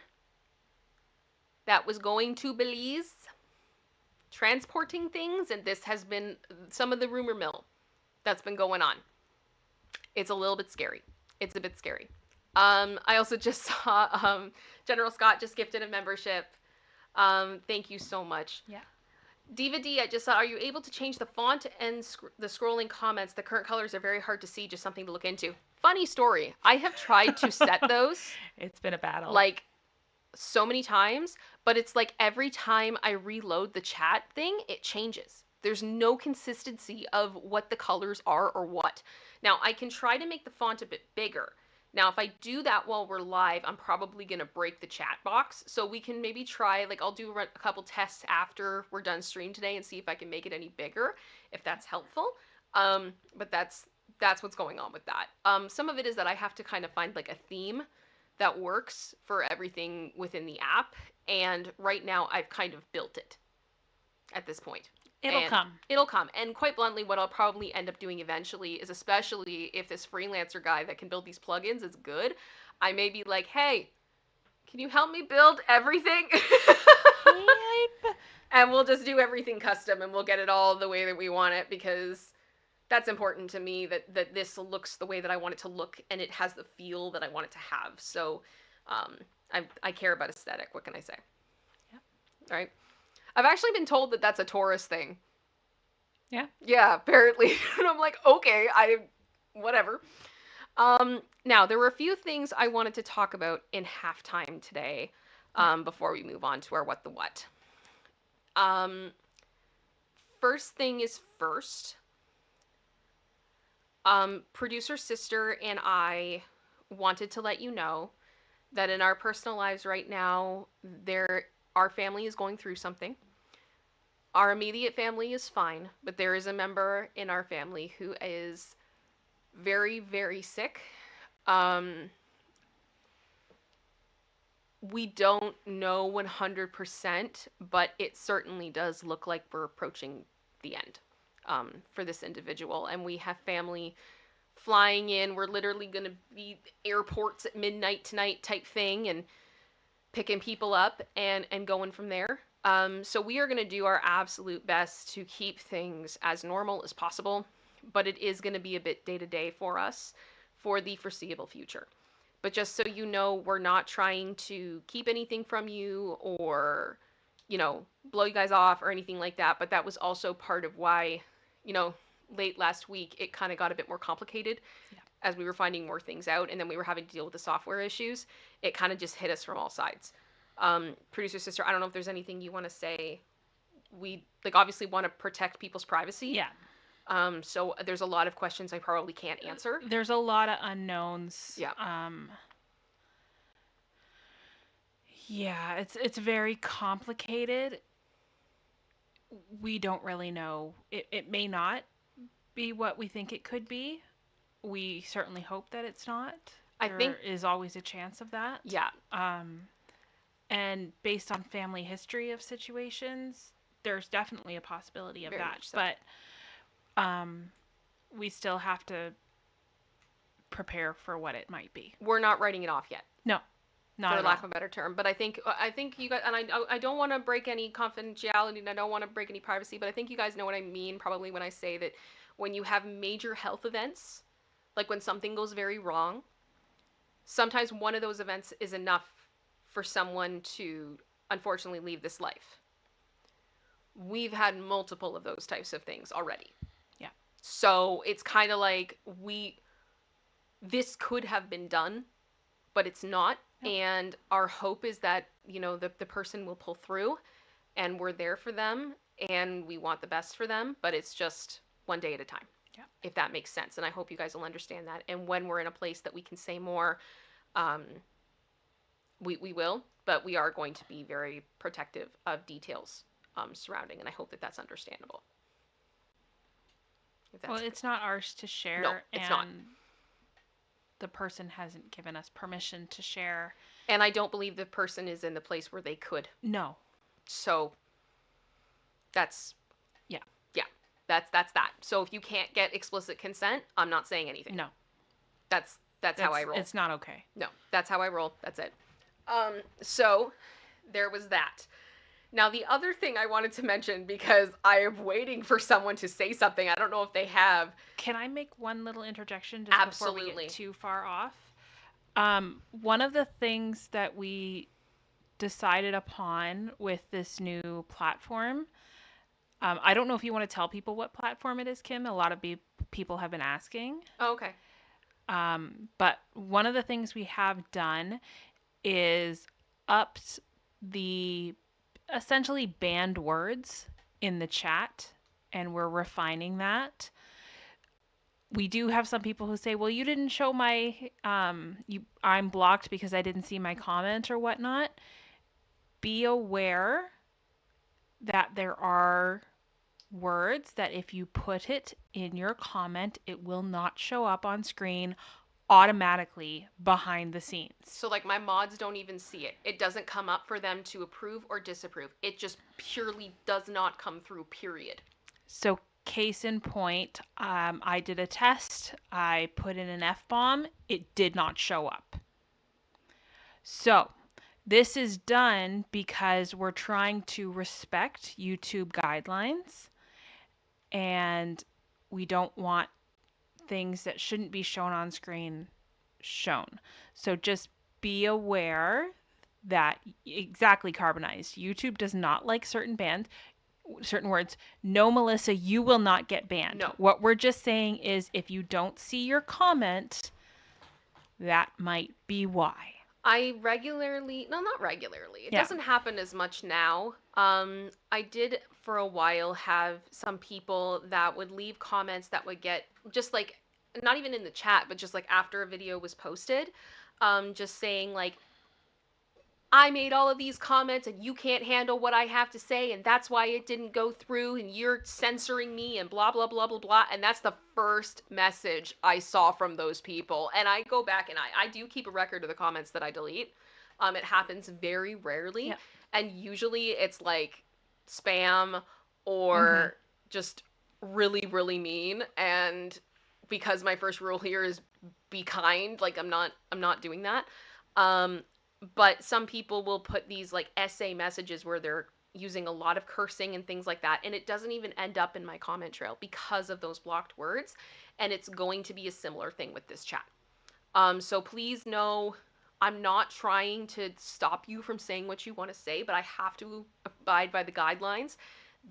that was going to Belize transporting things, and this has been some of the rumor mill that's been going on. It's a little bit scary. It's a bit scary. I also just saw General Scott just gifted a membership. Thank you so much. Yeah. Diva D, I just saw, are you able to change the font and the scrolling comments? The current colors are very hard to see, just something to look into. Funny story. I have tried to set those. It's been a battle. Like, so many times, but it's like every time I reload the chat thing, it changes. There's no consistency of what the colors are or what. Now, I can try to make the font a bit bigger. Now, if I do that while we're live, I'm probably going to break the chat box. So we can maybe try, like, I'll do a couple tests after we're done stream today and see if I can make it any bigger, if that's helpful. But that's what's going on with that. Some of it is that I have to kind of find, like, a theme that works for everything within the app. And right now, I've kind of built it at this point. It'll come. It'll come. And quite bluntly, what I'll probably end up doing eventually is, especially if this freelancer guy that can build these plugins is good, I may be like, hey, can you help me build everything? Yep. And we'll just do everything custom and we'll get it all the way that we want it, because that's important to me, that this looks the way that I want it to look and it has the feel that I want it to have. So I care about aesthetic. What can I say? Yep. All right. I've actually been told that that's a Taurus thing. Yeah. Yeah, apparently. And I'm like, okay, whatever. Now, there were a few things I wanted to talk about in halftime today before we move on to our what the what. First thing is first. Producer sister and I wanted to let you know that in our personal lives right now, our family is going through something. Our immediate family is fine, but there is a member in our family who is very, very sick. We don't know 100%, but it certainly does look like we're approaching the end for this individual. And we have family flying in. We're literally going to be airports at midnight tonight type thing and picking people up and going from there. So we are going to do our absolute best to keep things as normal as possible, but it is going to be a bit day-to-day for us for the foreseeable future. But just so you know, we're not trying to keep anything from you or, blow you guys off or anything like that. But that was also part of why, late last week, it kind of got a bit more complicated as we were finding more things out. And then we were having to deal with the software issues. It kind of just hit us from all sides. Producer sister, I don't know if there's anything you want to say. We obviously want to protect people's privacy. Yeah. So there's a lot of questions I probably can't answer. There's a lot of unknowns. Yeah. Yeah, it's very complicated. We don't really know. It may not be what we think it could be. We certainly hope that it's not. There is always a chance of that. Yeah. And based on family history of situations, there's definitely a possibility of that. So. But we still have to prepare for what it might be. We're not writing it off yet. No, not for lack of a better term. But I think you guys, and I don't want to break any confidentiality, and I don't want to break any privacy, but I think you guys know what I mean probably when I say that when you have major health events, like when something goes very wrong, sometimes one of those events is enough for someone to unfortunately leave this life. We've had multiple of those types of things already. Yeah. So it's kind of like this could have been done, but it's not. Yep. And our hope is that, the person will pull through, and we're there for them, and we want the best for them, but it's just one day at a time. Yeah. If that makes sense. And I hope you guys will understand that. And when we're in a place that we can say more, we will, but we are going to be very protective of details surrounding, and I hope that that's understandable. Well, it's not ours to share. No, it's not. The person hasn't given us permission to share. And I don't believe the person is in the place where they could. No. So that's yeah. That's that. So if you can't get explicit consent, I'm not saying anything. No. That's how I roll. It's not okay. No, that's how I roll. That's it. So there was that. Now, the other thing I wanted to mention, because I am waiting for someone to say something. I don't know if they have. Can I make one little interjection just Absolutely. before we get too far off? One of the things that we decided upon with this new platform, I don't know if you want to tell people what platform it is, Kim. A lot of people have been asking. Oh, okay. But one of the things we have done is upped the essentially banned words in the chat, and we're refining that. We do have some people who say, well, you didn't show my, I'm blocked because I didn't see my comment or whatnot. Be aware that there are words that if you put it in your comment, it will not show up on screen automatically behind the scenes. So like my mods don't even see it. It doesn't come up for them to approve or disapprove. It just purely does not come through, period. So case in point, I did a test. I put in an F-bomb. It did not show up. So this is done because we're trying to respect YouTube guidelines, and we don't want things that shouldn't be shown on screen shown. So just be aware that exactly carbonized. YouTube does not like certain words. No, Melissa, you will not get banned. No. What we're just saying is if you don't see your comment, that might be why. I regularly, no, not regularly. It doesn't happen as much now. I did for a while have some people that would leave comments that would get just like, not even in the chat, but just like after a video was posted, just saying like, I made all of these comments and you can't handle what I have to say, and that's why it didn't go through, and you're censoring me and blah, blah, blah, blah, blah. And that's the first message I saw from those people. And I go back and I do keep a record of the comments that I delete. It happens very rarely. Yep. And usually it's like spam or just really, really mean. And because my first rule here is be kind, like I'm not doing that. But some people will put these like essay messages where they're using a lot of cursing and things like that, and it doesn't even end up in my comment trail because of those blocked words, and it's going to be a similar thing with this chat. So please know I'm not trying to stop you from saying what you want to say, but I have to abide by the guidelines.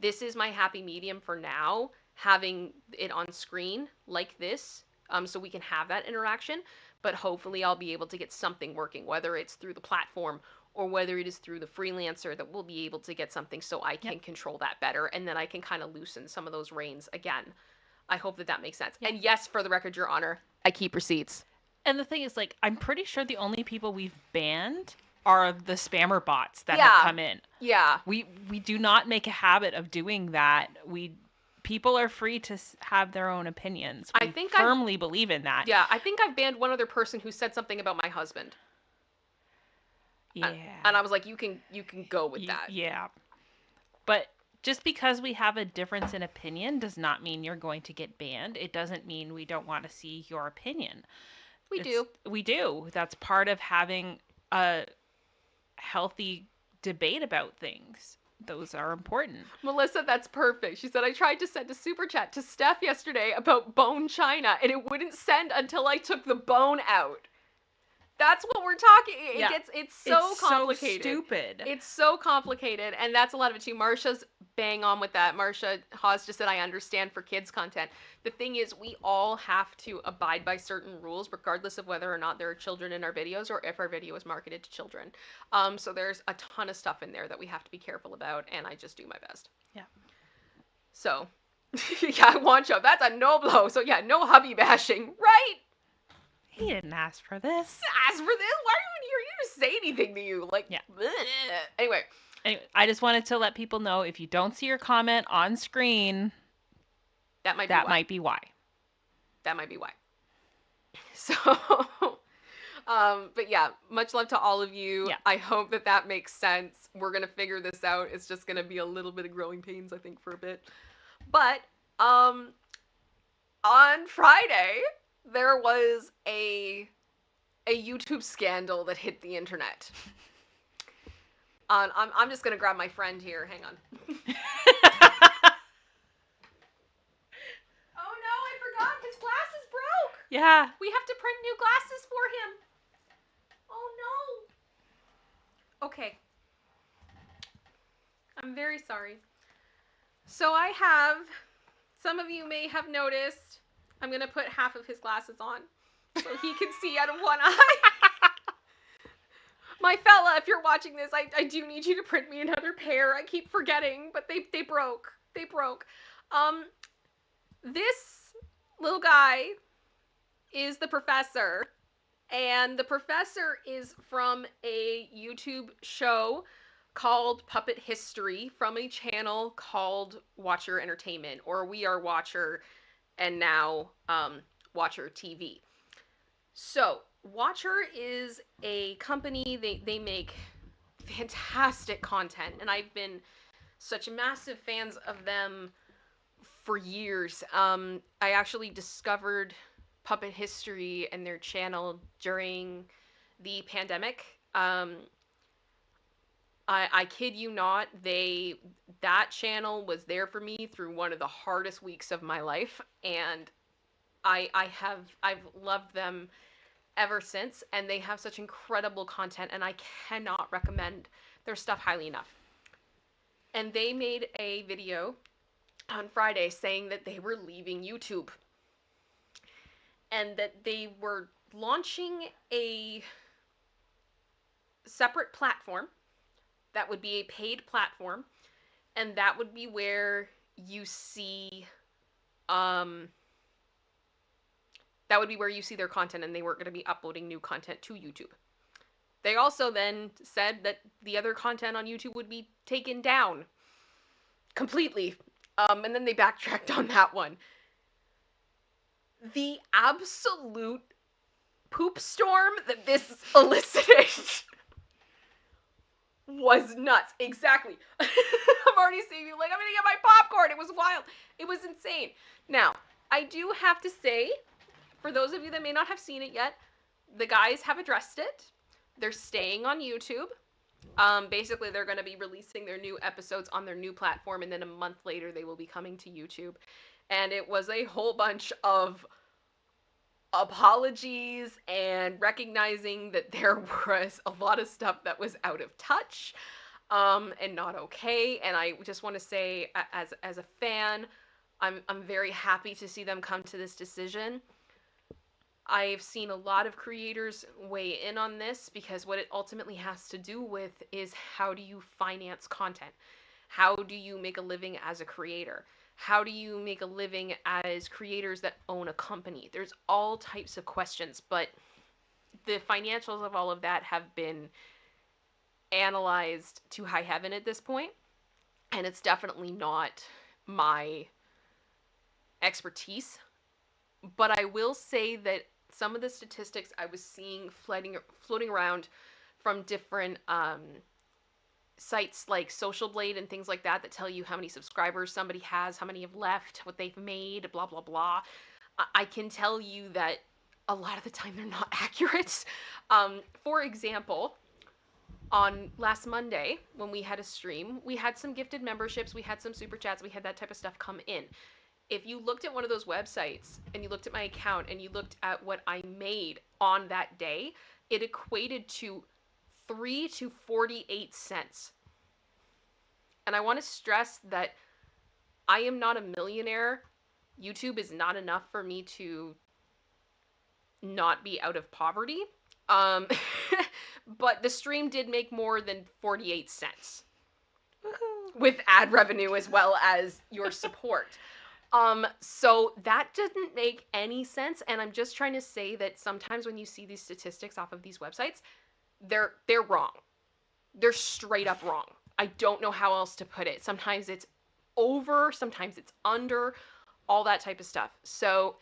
This is my happy medium for now, having it on screen like this, so we can have that interaction. But hopefully I'll be able to get something working, whether it's through the platform or whether it is through the freelancer, that we'll be able to get something so I can control that better, and then I can kind of loosen some of those reins again. I hope that makes sense. And yes, for the record, Your Honor, I keep receipts. And the thing is, like, I'm pretty sure the only people we've banned are the spammer bots that have come in. Yeah. We do not make a habit of doing that. People are free to have their own opinions. I firmly believe in that. Yeah, I think I've banned one other person who said something about my husband. Yeah. And I was like, you can go with that. Yeah. But just because we have a difference in opinion does not mean you're going to get banned. It doesn't mean we don't want to see your opinion. We do. That's part of having a healthy debate about things. Those are important. Melissa, that's perfect. She said, I tried to send a super chat to Steph yesterday about bone china, and it wouldn't send until I took the bone out. That's what we're talking. Yeah. It's so It's complicated. so stupid. It's so complicated, and that's a lot of it too. Marsha's bang on with that. Marsha Hawes just said, I understand for kids content. The thing is, we all have to abide by certain rules, regardless of whether or not there are children in our videos or if our video is marketed to children. So there's a ton of stuff in there that we have to be careful about, and I just do my best. Yeah. So, yeah, Wancho, that's a no blow. So yeah, no hubby bashing, right? He didn't ask for this. Ask for this? Why are you here to say anything to you? Like, Yeah. Anyway, I just wanted to let people know, if you don't see your comment on screen, that might be why. That might be why. So, but yeah, much love to all of you. Yeah. I hope that makes sense. We're gonna figure this out. It's just gonna be a little bit of growing pains, I think, for a bit. But on Friday, there was a YouTube scandal that hit the internet. I'm just gonna grab my friend here. Hang on. Oh no, I forgot. His glasses broke. Yeah. We have to print new glasses for him. Oh no. Okay. I'm very sorry. So I have, some of you may have noticed, I'm going to put half of his glasses on so he can see out of one eye. My fella, if you're watching this, I do need you to print me another pair. I keep forgetting, but they broke. They broke. This little guy is the professor, and the professor is from a YouTube show called Puppet History from a channel called Watcher Entertainment, or We Are Watcher, and now Watcher TV. So Watcher is a company, they make fantastic content, and I've been such massive fans of them for years. I actually discovered Puppet History and their channel during the pandemic. I kid you not, that channel was there for me through one of the hardest weeks of my life, and I've loved them ever since, and they have such incredible content, and I cannot recommend their stuff highly enough. And they made a video on Friday saying that they were leaving YouTube, and that they were launching a separate platform that would be a paid platform, and that would be where you see their content, and they weren't going to be uploading new content to YouTube. They also then said that the other content on YouTube would be taken down completely, and then they backtracked on that one. The absolute poop storm that this elicited was nuts. Exactly. I'm already seeing you like, I'm gonna get my popcorn. It was wild. It was insane. Now, I do have to say, for those of you that may not have seen it yet, the guys have addressed it. They're staying on YouTube. Basically, they're going to be releasing their new episodes on their new platform, and then a month later, they will be coming to YouTube. And it was a whole bunch of apologies and recognizing that there was a lot of stuff that was out of touch, and not okay. And I just want to say, as a fan, I'm very happy to see them come to this decision. I've seen a lot of creators weigh in on this, because what it ultimately has to do with is, how do you finance content? How do you make a living as a creator? How do you make a living as creators that own a company? There's all types of questions, but the financials of all of that have been analyzed to high heaven at this point, and it's definitely not my expertise. But I will say that some of the statistics I was seeing floating around from different sites like Social Blade and things like that tell you how many subscribers somebody has, how many have left, what they've made, blah, blah, blah. I can tell you that a lot of the time they're not accurate. For example, on last Monday, when we had a stream, we had some gifted memberships, we had some super chats, we had that type of stuff come in. If you looked at one of those websites and you looked at my account and you looked at what I made on that day, it equated to 3 to 48 cents. And I want to stress that I am not a millionaire. YouTube is not enough for me to not be out of poverty. Um, but the stream did make more than 48 cents. Woohoo. With ad revenue as well as your support. So that doesn't make any sense, and I'm just trying to say that sometimes when you see these statistics off of these websites, they're wrong. They're straight up wrong. I don't know how else to put it. Sometimes it's over, sometimes it's under, all that type of stuff. So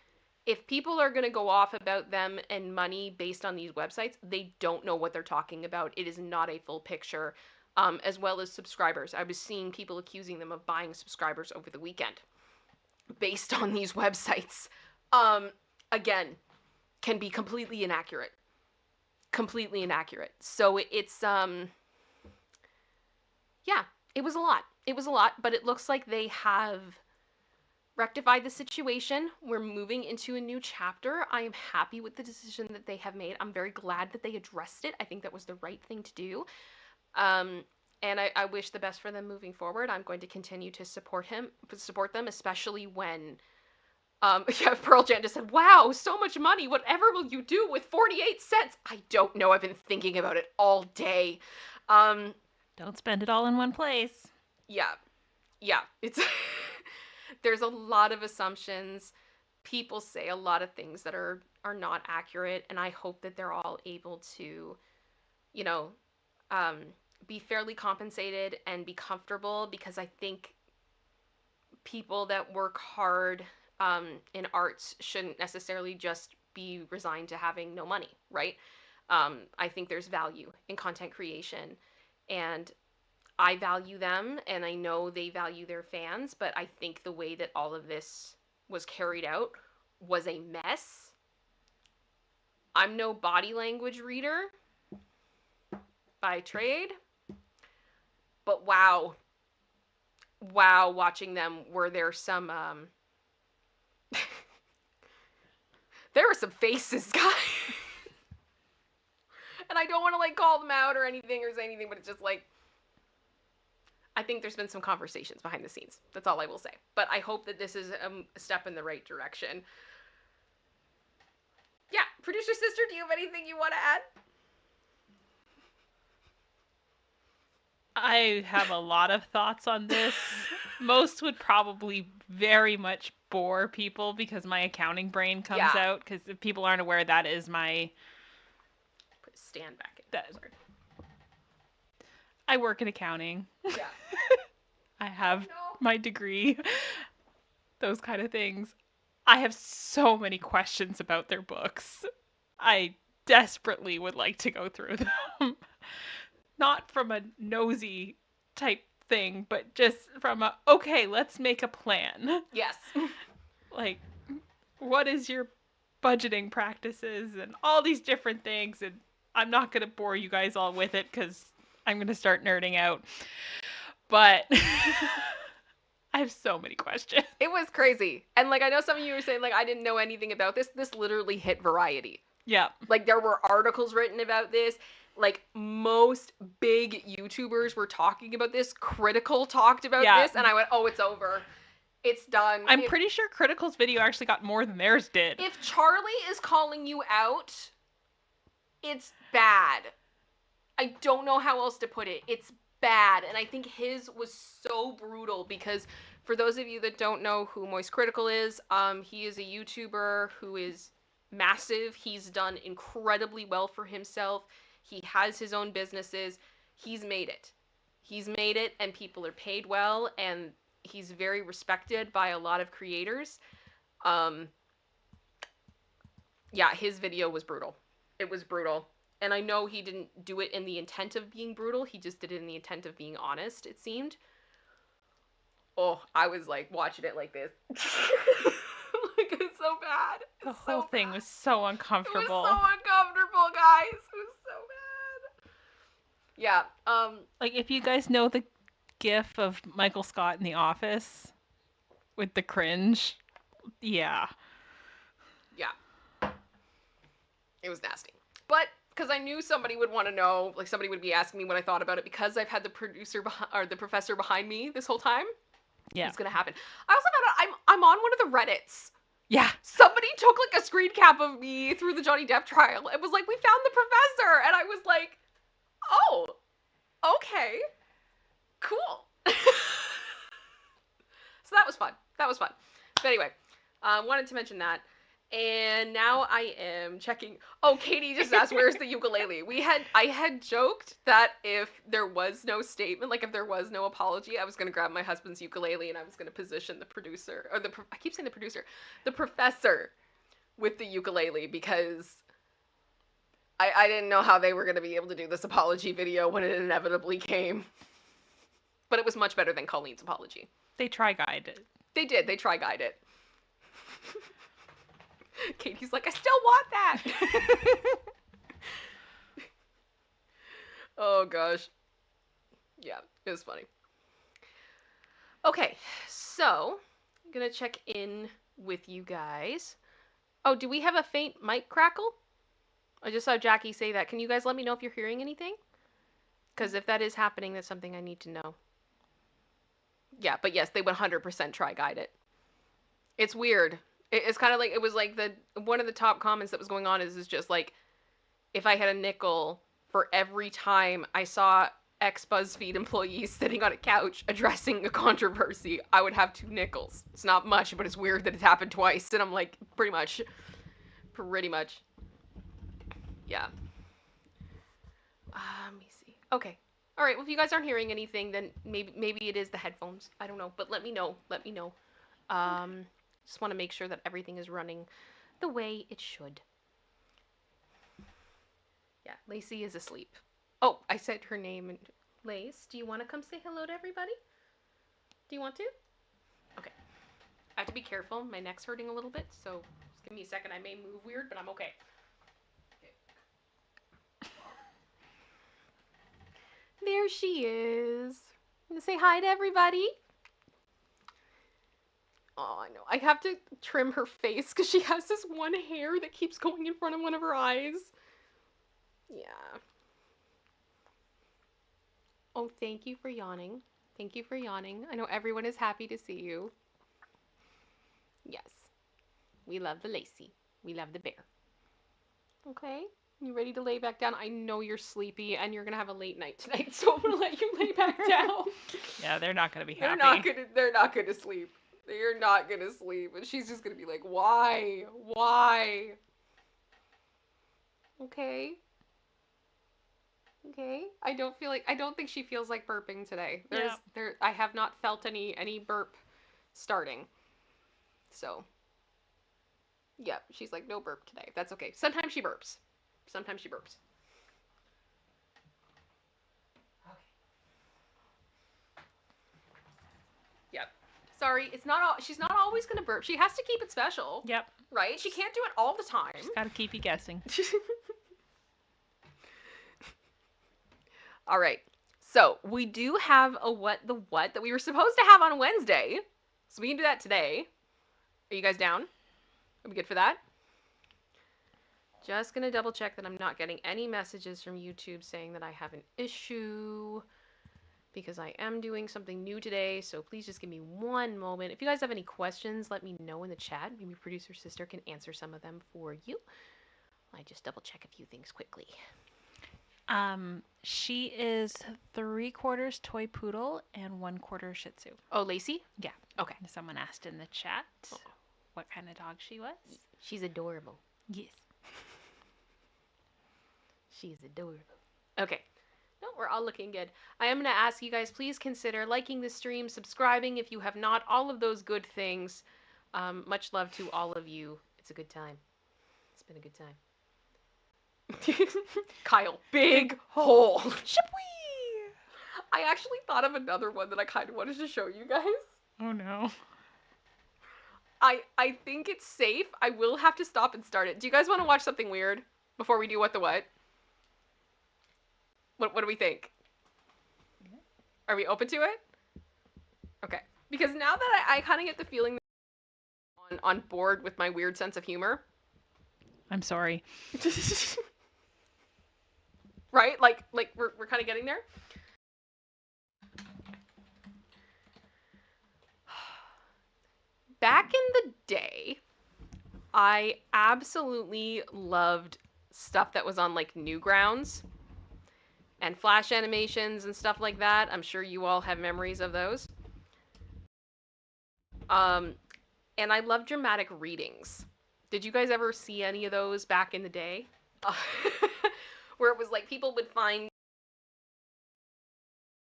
if people are going to go off about them and money based on these websites, they don't know what they're talking about. It is not a full picture, as well as subscribers. I was seeing people accusing them of buying subscribers over the weekend based on these websites. Again, can be completely inaccurate. Completely inaccurate. So it's, yeah, it was a lot. It was a lot, but it looks like they have rectified the situation. We're moving into a new chapter. I am happy with the decision that they have made. I'm very glad that they addressed it. I think that was the right thing to do. And I wish the best for them moving forward. I'm going to continue to support them, especially when yeah, Pearl Jan just said, wow, so much money. Whatever will you do with 48 cents? I don't know. I've been thinking about it all day. Don't spend it all in one place. Yeah. Yeah. It's there's a lot of assumptions. People say a lot of things that are not accurate, and I hope that they're all able to, you know, be fairly compensated and be comfortable, because I think people that work hard in arts shouldn't necessarily just be resigned to having no money, right? I think there's value in content creation, and I value them, and I know they value their fans, but I think the way that all of this was carried out was a mess. I'm no body language reader by trade, but wow, watching them, were there some there were some faces, guys. And I don't want to like call them out or anything or say anything, but it's just like, I think there's been some conversations behind the scenes. That's all I will say. But I hope that this is a step in the right direction. Yeah, producer sister, do you have anything you want to add? I have a lot of thoughts on this. Most would probably very much bore people because my accounting brain comes out. Because if people aren't aware, that is my... Put a stand back in. That, I work in accounting. Yeah. I have my degree. Those kind of things. I have so many questions about their books. I desperately would like to go through them. Not from a nosy type thing, but just from a, okay, let's make a plan. Yes. Like, what is your budgeting practices and all these different things, and I'm not going to bore you guys all with it because I'm going to start nerding out. But I have so many questions. It was crazy. And like, I know some of you were saying like, I didn't know anything about this. This literally hit Variety. Yeah. Like, there were articles written about this. Like, most big YouTubers were talking about this. Critical talked about this. And I went, oh, it's over. It's done. I'm pretty sure Critical's video actually got more than theirs did. If Charlie is calling you out, it's bad. I don't know how else to put it. It's bad. And I think his was so brutal because, for those of you that don't know who Moist Critical is, he is a YouTuber who is massive. He's done incredibly well for himself. He has his own businesses. He's made it. He's made it, and people are paid well, and he's very respected by a lot of creators. Yeah, his video was brutal. It was brutal. And I know he didn't do it in the intent of being brutal. He just did it in the intent of being honest, it seemed. Oh, I was like watching it like this. Like, it's so bad. The whole thing was so uncomfortable. It was so uncomfortable, guys. It was so bad. Yeah. Like, if you guys know the gif of Michael Scott in The Office with the cringe, yeah. Yeah. It was nasty. But because I knew somebody would want to know, like somebody would be asking me what I thought about it, because I've had the or the professor behind me this whole time. Yeah. It's gonna happen. I also found out I'm on one of the Reddits. Yeah. Somebody took like a screen cap of me through the Johnny Depp trial. It was like, we found the professor, and I was like, oh, okay, cool. So that was fun. That was fun. But anyway, wanted to mention that. And now I am checking. Oh, Katie just asked, where's the ukulele? I had joked that if there was no statement, like if there was no apology, I was going to grab my husband's ukulele and I was going to position the producer, or I keep saying the producer, the professor with the ukulele, because I didn't know how they were going to be able to do this apology video when it inevitably came. But it was much better than Colleen's apology. They try-guide it. They did. They try-guide it. Katie's like, I still want that. Oh, gosh. Yeah, it was funny. Okay, so I'm going to check in with you guys. Oh, do we have a faint mic crackle? I just saw Jackie say that. Can you guys let me know if you're hearing anything? Because if that is happening, that's something I need to know. Yeah, but yes, they 100% try-guide it. It's weird. It's kind of like, it was like one of the top comments that was going on is just like, if I had a nickel for every time I saw ex-BuzzFeed employees sitting on a couch addressing a controversy, I would have 2 nickels. It's not much, but it's weird that it's happened twice, and I'm like, pretty much. Yeah. Let me see. Okay. All right, well, if you guys aren't hearing anything, then maybe it is the headphones. I don't know, but let me know. Let me know. Just want to make sure that everything is running the way it should. Yeah, Lacey is asleep. Oh, I said her name. Lace, do you want to come say hello to everybody? Do you want to? Okay. I have to be careful. My neck's hurting a little bit, so just give me a second. I may move weird, but I'm okay. There she is. I'm gonna say hi to everybody. Oh, I know. I have to trim her face because she has this one hair that keeps going in front of one of her eyes. Yeah. Oh, thank you for yawning. Thank you for yawning. I know everyone is happy to see you. Yes. We love the Lacey. We love the bear. Okay. You ready to lay back down? I know you're sleepy and you're gonna have a late night tonight, so I'm gonna let you lay back down. Yeah, they're not gonna be happy. They're not gonna sleep. They're not gonna sleep. And she's just gonna be like, why? Why? Okay. Okay. I don't think she feels like burping today. I have not felt any burp starting. So yeah, she's like, no burp today. That's okay. Sometimes she burps. Sometimes she burps. Okay. Yep. Sorry, she's not always gonna burp. She has to keep it special. Yep. Right? She can't do it all the time. She's gotta keep you guessing. All right. So we do have a what that we were supposed to have on Wednesday. So we can do that today. Are you guys down? Are we good for that? Just gonna double check that I'm not getting any messages from YouTube saying that I have an issue, because I am doing something new today, so please just give me one moment. If you guys have any questions, let me know in the chat. Maybe producer sister can answer some of them for you. I just double check a few things quickly. She is 3/4 toy poodle and 1/4 Shih Tzu. Oh, Lacey? Yeah. Okay. Someone asked in the chat what kind of dog she was. She's adorable. Yes. She's adorable. Okay. No, we're all looking good. I am going to ask you guys, please consider liking the stream, subscribing if you have not, all of those good things. Much love to all of you. It's a good time. It's been a good time. Kyle, big hole. Shipwee! I actually thought of another one that I kind of wanted to show you guys. Oh no. I think it's safe. I will have to stop and start it. Do you guys want to watch something weird before we do what the what? What do we think? Are we open to it? Okay. Because now that I kind of get the feeling that I'm on board with my weird sense of humor. I'm sorry. right? Like we're kind of getting there. Back in the day, I absolutely loved stuff that was on like Newgrounds and Flash animations and stuff like that. I'm sure you all have memories of those. Um, and I love dramatic readings. Did you guys ever see any of those back in the day? Where it was like people would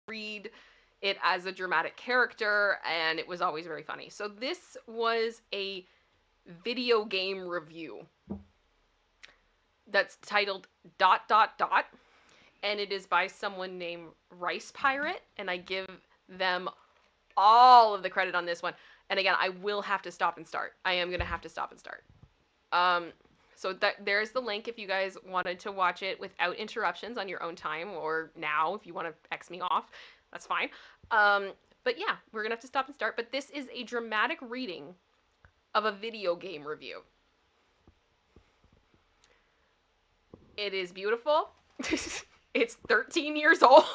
read it as a dramatic character, and it was always very funny. So this was a video game review that's titled ... and it is by someone named Rice Pirate, and I give them all of the credit on this one. And again, I will have to stop and start. I am going to have to stop and start. So there's the link if you guys wanted to watch it without interruptions on your own time, or now if you want to X me off, that's fine. But yeah, we're going to have to stop and start. But this is a dramatic reading of a video game review. It is beautiful. It's 13 years old.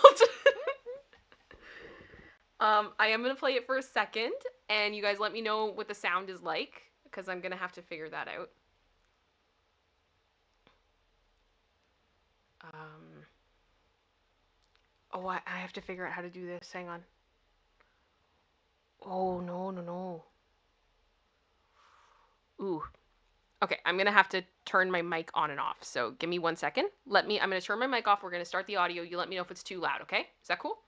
I am going to play it for a second, and you guys let me know what the sound is like, because I'm going to have to figure that out. Oh, I have to figure out how to do this. Hang on. Oh, no. Ooh. Okay, I'm going to have to turn my mic on and off, so give me 1 second. I'm going to turn my mic off. We're going to start the audio. You let me know if it's too loud, okay? Is that cool?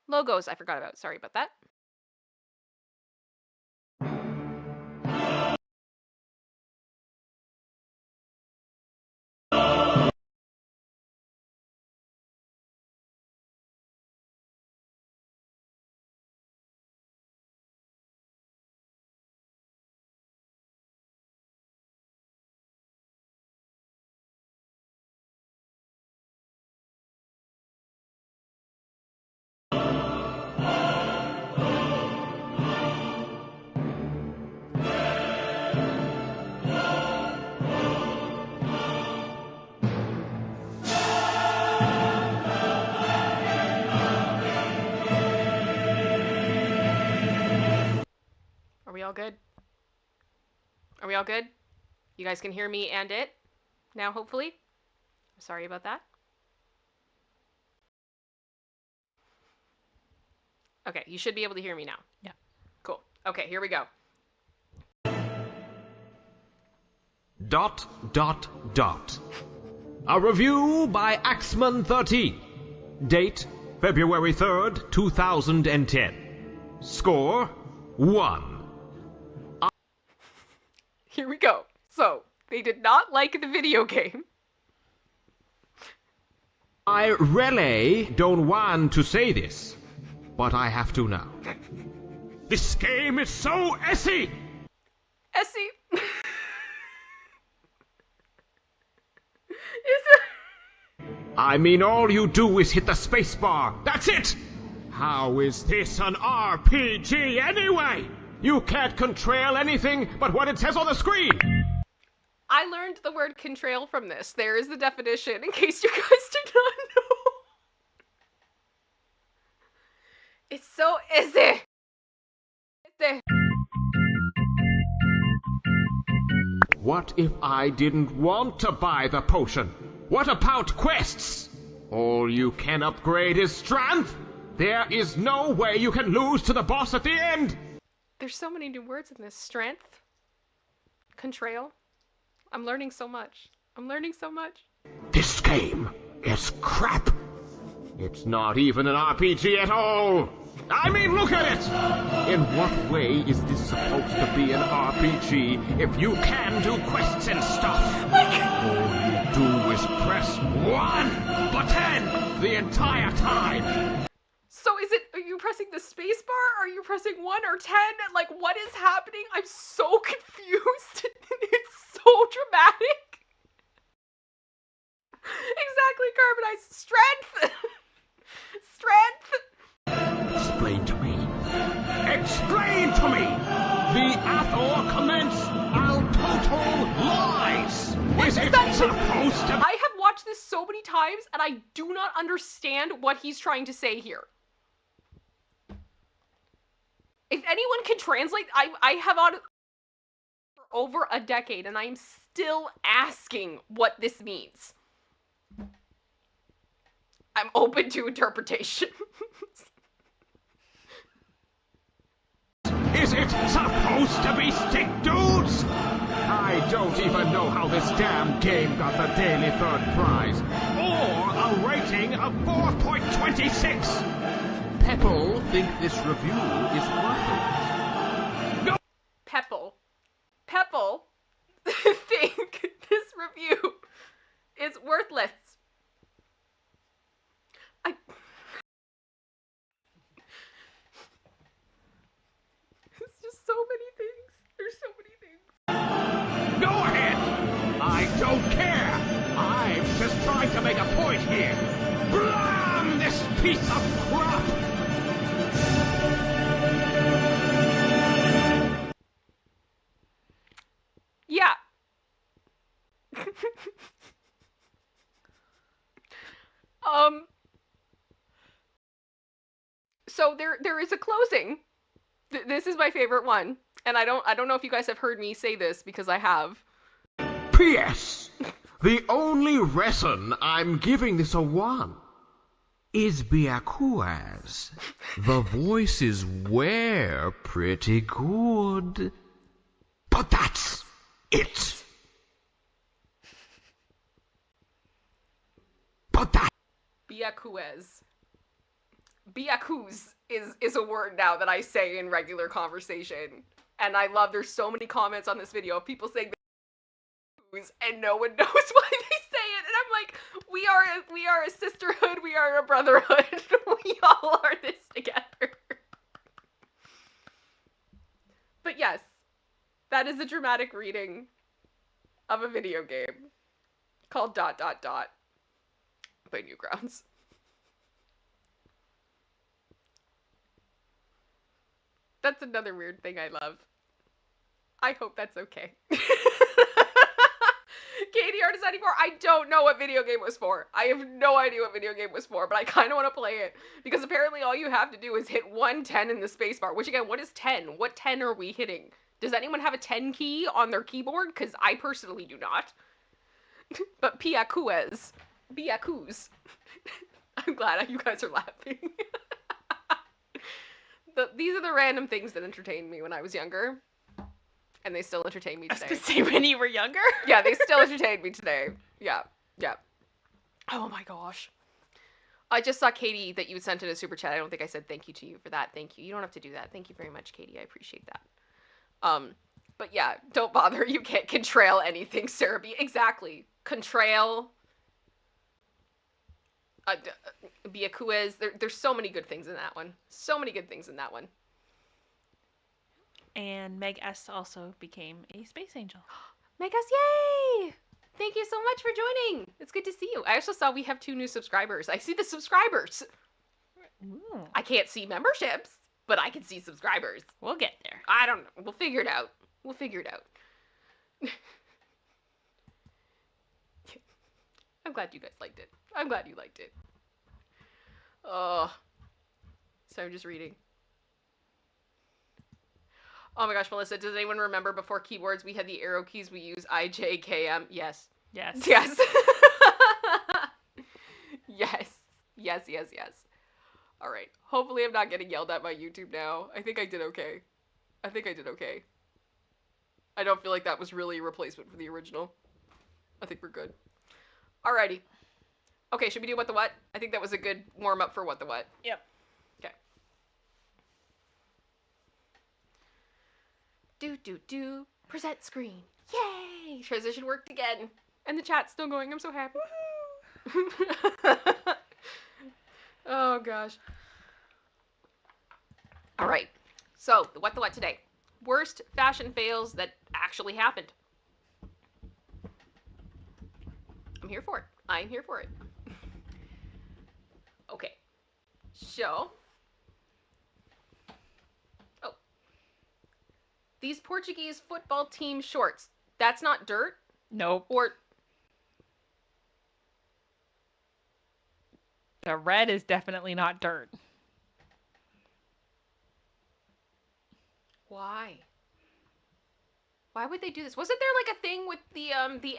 Logos, I forgot about. Sorry about that. Are we all good? Are we all good? You guys can hear me and it now, hopefully. Sorry about that. Okay, you should be able to hear me now. Yeah. Cool. Okay, here we go. ... A review by Axman13. Date, February 3rd, 2010. Score, 1. Here we go. So, they did not like the video game. I really don't want to say this, but I have to now. This game is so essy! Essie. Is it? I mean, all you do is hit the space bar. That's it! How is this an RPG anyway? You can't control anything but what it says on the screen. I learned the word contrail from this. There is the definition, in case you guys did not know. It's so easy. What if I didn't want to buy the potion? What about quests? All you can upgrade is strength. There is no way you can lose to the boss at the end. There's so many new words in this. Strength. Contrail. I'm learning so much. This game is crap. It's not even an RPG at all. I mean, look at it! In what way is this supposed to be an RPG if you can do quests and stuff? All you do is press 1 button the entire time. So are you pressing the space bar? Are you pressing 1 or 10? Like, what is happening? I'm so confused. It's so dramatic. Exactly, Carbonized. Strength. strength. Explain to me. Explain to me! The Athor commence al total lies! Is it supposed to... I have watched this so many times, and I do not understand what he's trying to say here. If anyone can translate, I have on for over a decade, and I'm still asking what this means. I'm open to interpretation. Is it supposed to be stick dudes? I don't even know how this damn game got the daily third prize, or a rating of 4.26. People think this review is worthless. No. Pepple think this review is worthless. It's just so many things. There's so many things. Go ahead. I don't care. I'm just trying to make a point here. Blam this piece of crap. Yeah. So there is a closing. This is my favorite one, and I don't know if you guys have heard me say this because I have. P.S. The only reason I'm giving this a 1 is because the voices were pretty good. But that's it. But that... Biakuz is a word now that I say in regular conversation. And I love there's so many comments on this video of people saying biakuz and no one knows why they say it. And I'm like, we are a sisterhood, we are a brotherhood. We all are this together. But yes, that is a dramatic reading of a video game called ... by Newgrounds. That's another weird thing I love. I hope that's okay. Katie Art is 94. I don't know what video game was for. I have no idea what video game was for, but I kind of want to play it because apparently all you have to do is hit 110 in the spacebar, which again, what is 10? What 10 are we hitting? Does anyone have a 10 key on their keyboard? Because I personally do not. But Biakuz. I'm glad you guys are laughing. These are the random things that entertained me when I was younger. And they still entertain me today. I was gonna say when you were younger? Yeah, they still entertain me today. Yeah. Oh my gosh. I just saw, Katie, that you sent in a super chat. I don't think I said thank you to you for that. Thank you. You don't have to do that. Thank you very much, Katie. I appreciate that. But yeah, don't bother. You can't contrail anything, Sarah B. Exactly. Contrail. Biakuz. There's so many good things in that one. So many good things in that one. And Meg S also became a space angel. Meg S, yay! Thank you so much for joining. It's good to see you. I also saw we have 2 new subscribers. I see the subscribers. Ooh. I can't see memberships, but I can see subscribers. We'll get there. I don't know. We'll figure it out. I'm glad you guys liked it. I'm glad you liked it. Oh. So I'm just reading. Oh my gosh, Melissa, does anyone remember before keyboards we had the arrow keys? We use I, J, K, M? Yes. Yes. Yes. Yes. All right. Hopefully I'm not getting yelled at by YouTube now. I think I did okay. I don't feel like that was really a replacement for the original. I think we're good. Alrighty. Okay, should we do what the what? I think that was a good warm-up for what the what. Yep. Okay. Present screen. Yay! Transition worked again. And the chat's still going. I'm so happy. Oh gosh. Alright. So, the what today. Worst fashion fails that actually happened. I'm here for it. I'm here for it. Okay. show. Oh. These Portuguese football team shorts. That's not dirt? Nope. Or The red is definitely not dirt. why? Why would they do this? Wasn't there like a thing with the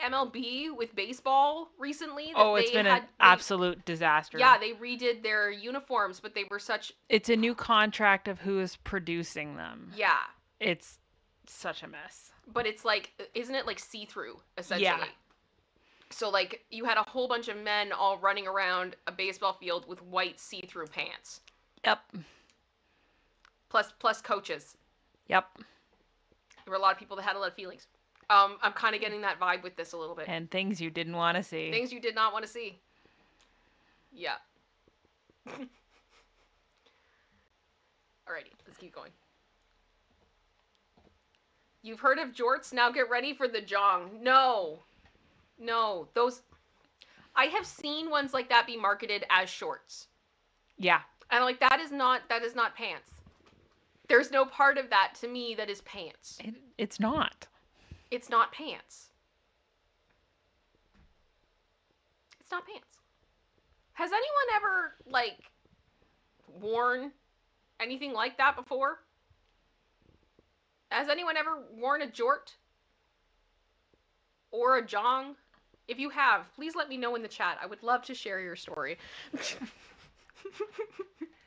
MLB with baseball recently that Oh, it's they been had an absolute disaster. Yeah, they redid their uniforms, but they were such It's a new contract of who is producing them. yeah. It's such a mess. But it's like, isn't it like see-through essentially? Yeah. So like you had a whole bunch of men all running around a baseball field with white see-through pants. Yep. Plus coaches. Yep. There were a lot of people that had a lot of feelings. I'm kind of getting that vibe with this a little bit. And things you didn't want to see. Things you did not want to see. Yeah. Alrighty, let's keep going. You've heard of jorts, now get ready for the jong. No. No, those... I have seen ones like that be marketed as shorts. Yeah. And like, that is not pants. There's no part of that to me that is pants. It's not. It's not pants. It's not pants. Has anyone ever, like, worn anything like that before? Has anyone ever worn a jort? Or a jong? If you have, please let me know in the chat. I would love to share your story.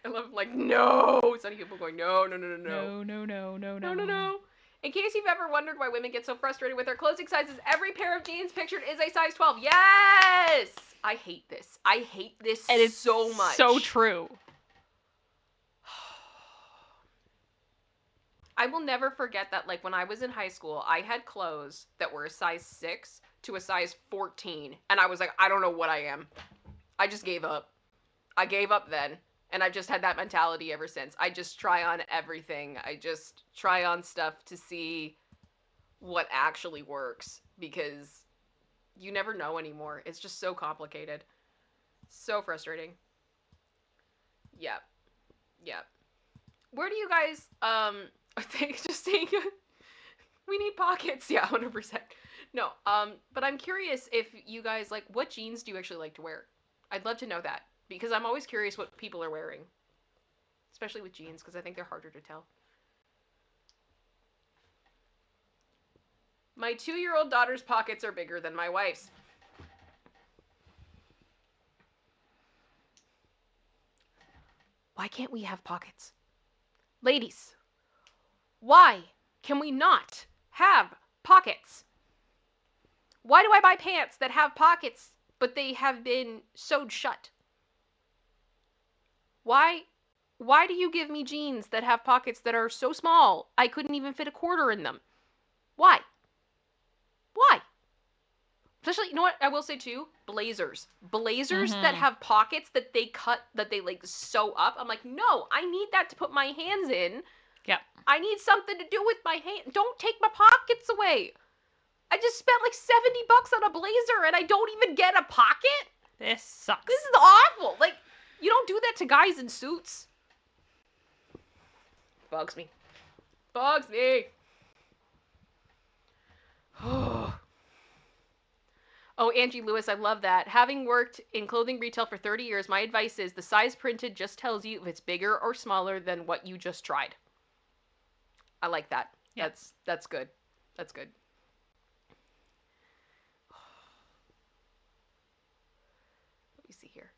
I love, like, no! So many people going, no, no, no, no, no. No, no, no, no, No, no. no, no. In case you've ever wondered why women get so frustrated with their clothing sizes, every pair of jeans pictured is a size 12. Yes! I hate this. I hate this And it's so much. so true. I will never forget that, like, when I was in high school, I had clothes that were a size 6 to a size 14. And I was like, I don't know what I am. I just gave up. I gave up then. And I've just had that mentality ever since. I just try on everything. I just try on stuff to see what actually works. Because you never know anymore. It's just so complicated. So frustrating. Yeah. Yeah. Where do you guys, I think just saying, we need pockets. Yeah, 100%. No, but I'm curious if you guys, like, what jeans do you actually like to wear? I'd love to know that. Because I'm always curious what people are wearing. Especially with jeans, because I think they're harder to tell. My 2-year-old daughter's pockets are bigger than my wife's. Why can't we have pockets? Ladies, why can we not have pockets? Why do I buy pants that have pockets, but they have been sewed shut? Why do you give me jeans that have pockets that are so small I couldn't even fit a quarter in them? Why? Why? Especially, you know what I will say too? Blazers. Blazers that have pockets that they cut, that they like sew up. I'm like, no, I need that to put my hands in. Yep. I need something to do with my hand. Don't take my pockets away. I just spent like $70 on a blazer and I don't even get a pocket? This sucks. This is awful. Like, you don't do that to guys in suits. Bugs me. Bugs me. Oh, Angie Lewis, I love that. Having worked in clothing retail for 30 years, my advice is the size printed just tells you if it's bigger or smaller than what you just tried. I like that. Yeah. That's good. That's good. Let me see here.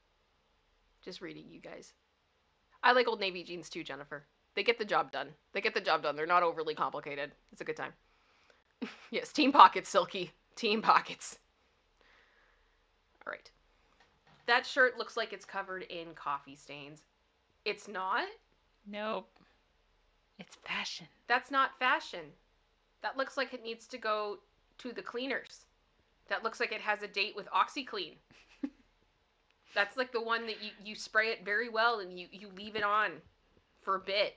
Just reading you guys. I like Old Navy jeans too, Jennifer. They get the job done. They get the job done. They're not overly complicated. It's a good time. Yes, team pockets, Silky. Team pockets. All right. That shirt looks like it's covered in coffee stains. It's not? Nope. It's fashion. That's not fashion. That looks like it needs to go to the cleaners. That looks like it has a date with OxyClean. That's like the one that you spray it very well and you leave it on for a bit.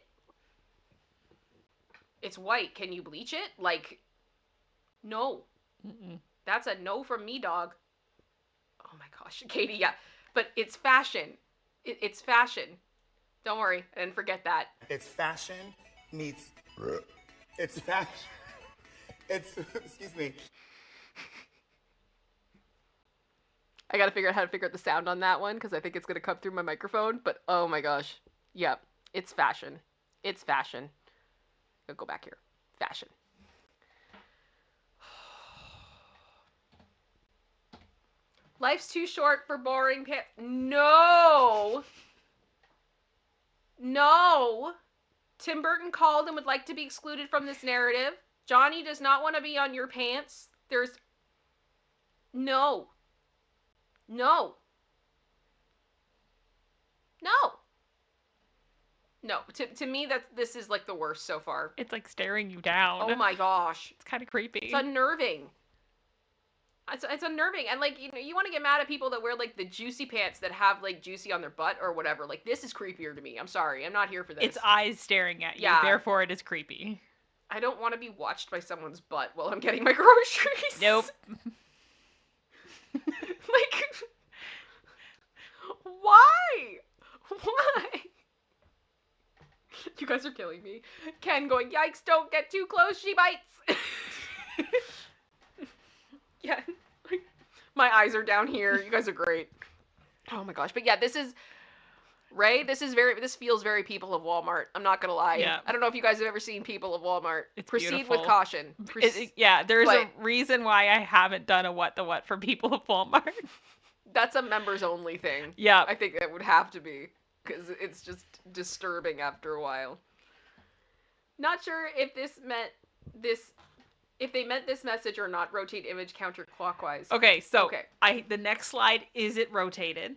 It's white. Can you bleach it? Like, no. Mm-mm. That's a no from me, dog. Oh my gosh, Katie, yeah. But it's fashion. It's fashion. Don't worry, I didn't forget that. It's fashion meets... It's fashion... It's... Excuse me. I gotta figure out how to figure out the sound on that one, because I think it's gonna come through my microphone, but oh my gosh. Yep, it's fashion. It's fashion. I'll go back here. Fashion. Life's too short for boring pants. No! No! Tim Burton called and would like to be excluded from this narrative. Johnny does not want to be on your pants. There's... No. No. No. No. To me, this is like the worst so far. It's like staring you down. Oh my gosh. It's kind of creepy. It's unnerving. It's unnerving. And like, you know, you want to get mad at people that wear like the juicy pants that have like juicy on their butt or whatever. Like, this is creepier to me. I'm sorry. I'm not here for this. It's eyes staring at you. Yeah. Therefore, it is creepy. I don't want to be watched by someone's butt while I'm getting my groceries. Nope. Like, why? Why? You guys are killing me. Ken going, yikes, don't get too close, she bites. Yeah. My eyes are down here. You guys are great. Oh my gosh. But yeah, this is... Ray, this feels very People of Walmart. I'm not gonna lie. Yeah. I don't know if you guys have ever seen People of Walmart. It's Proceed beautiful. with caution. Yeah, there's but a reason why I haven't done a what the what for People of Walmart. that's a members only thing. Yeah. I think that would have to be, because it's just disturbing after a while. Not sure if if they meant this message or not. Rotate image counterclockwise. Okay, so Okay. the next slide, is it rotated?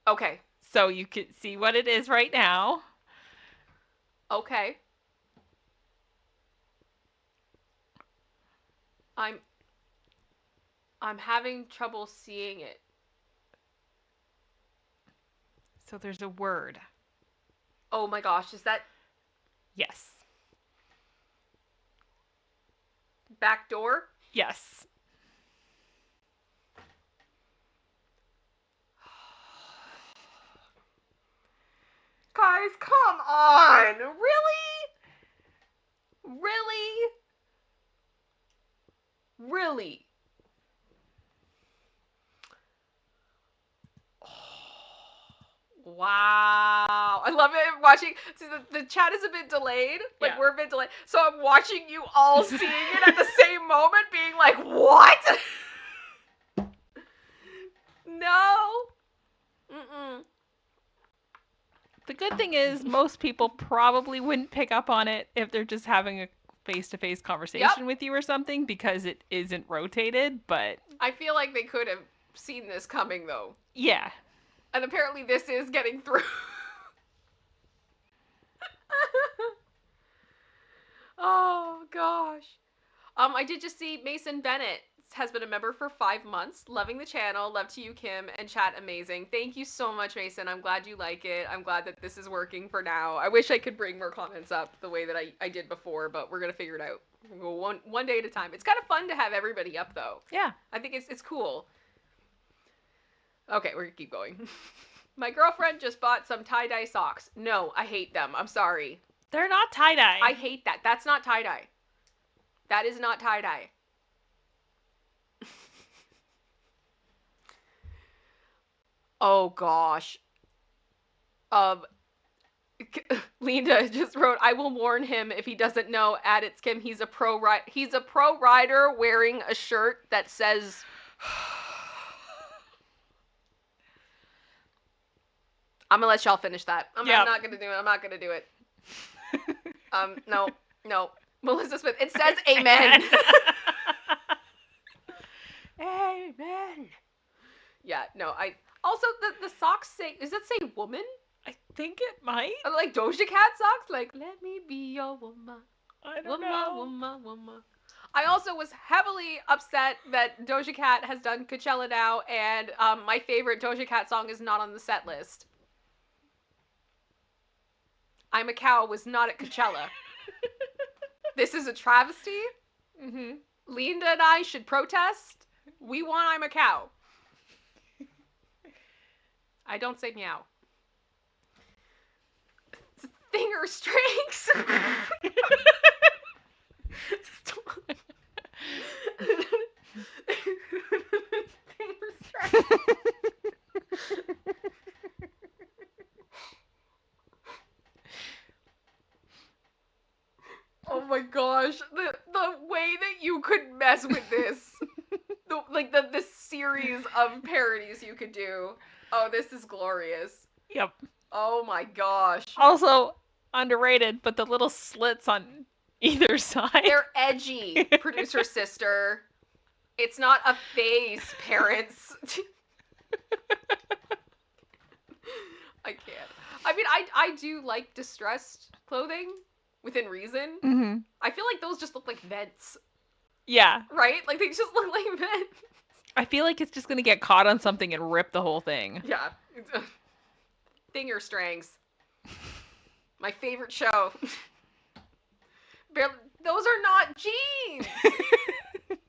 Okay. So you can see what it is right now. Okay. I'm having trouble seeing it. So there's a word. Oh my gosh, is that Yes. back door? Yes. Guys, come on! Really? Really? Really? Wow. I love it watching. See, the chat is a bit delayed. Like, Yeah. we're a bit delayed. So I'm watching you all seeing it at the same moment, being like, what? No. Mm-mm. The good thing is most people probably wouldn't pick up on it if they're just having a face-to-face conversation with you or something, because it isn't rotated, but I feel like they could have seen this coming, though. yeah. And apparently this is getting through. Oh, gosh. I did just see Mason Bennett has been a member for 5 months. Loving the channel. Love to you, Kim, and chat amazing. Thank you so much, Mason. I'm glad you like it. I'm glad that this is working for now. I wish I could bring more comments up the way that I did before, but we're going to figure it out. We'll go one day at a time. It's kind of fun to have everybody up, though. Yeah. I think it's cool. Okay, we're gonna keep going. My girlfriend just bought some tie-dye socks. No, I hate them. I'm sorry. They're not tie-dye. I hate that. That's not tie-dye. That is not tie-dye. Oh gosh. Linda just wrote, I will warn him if he doesn't know at ItsKim he's a pro rider wearing a shirt that says I'm gonna let y'all finish that. I'm not gonna do it. I'm not gonna do it. No. Melissa Smith. It says amen. Amen. Yeah, no, I also the socks say, does that say woman? I think it might. Like Doja Cat socks? Like, let me be your woman. I don't know. Woman. I also was heavily upset that Doja Cat has done Coachella now, and my favorite Doja Cat song is not on the set list. I'm a Cow was not at Coachella. This is a travesty. Mm-hmm. Linda and I should protest. We want I'm a Cow. I don't say meow. Finger strings. Finger strings. Oh my gosh, the way that you could mess with this, this series of parodies you could do. Oh, this is glorious. Yep. Oh my gosh. Also underrated, but the little slits on either side. They're edgy, producer sister. It's not a face, parents. I can't. I mean, I do like distressed clothing within reason. Mm-hmm. I feel like those just look like vents, Yeah. right? Like they just look like vents. I feel like it's just gonna get caught on something and rip the whole thing. Yeah. Finger strings. My favorite show. Those are not jeans.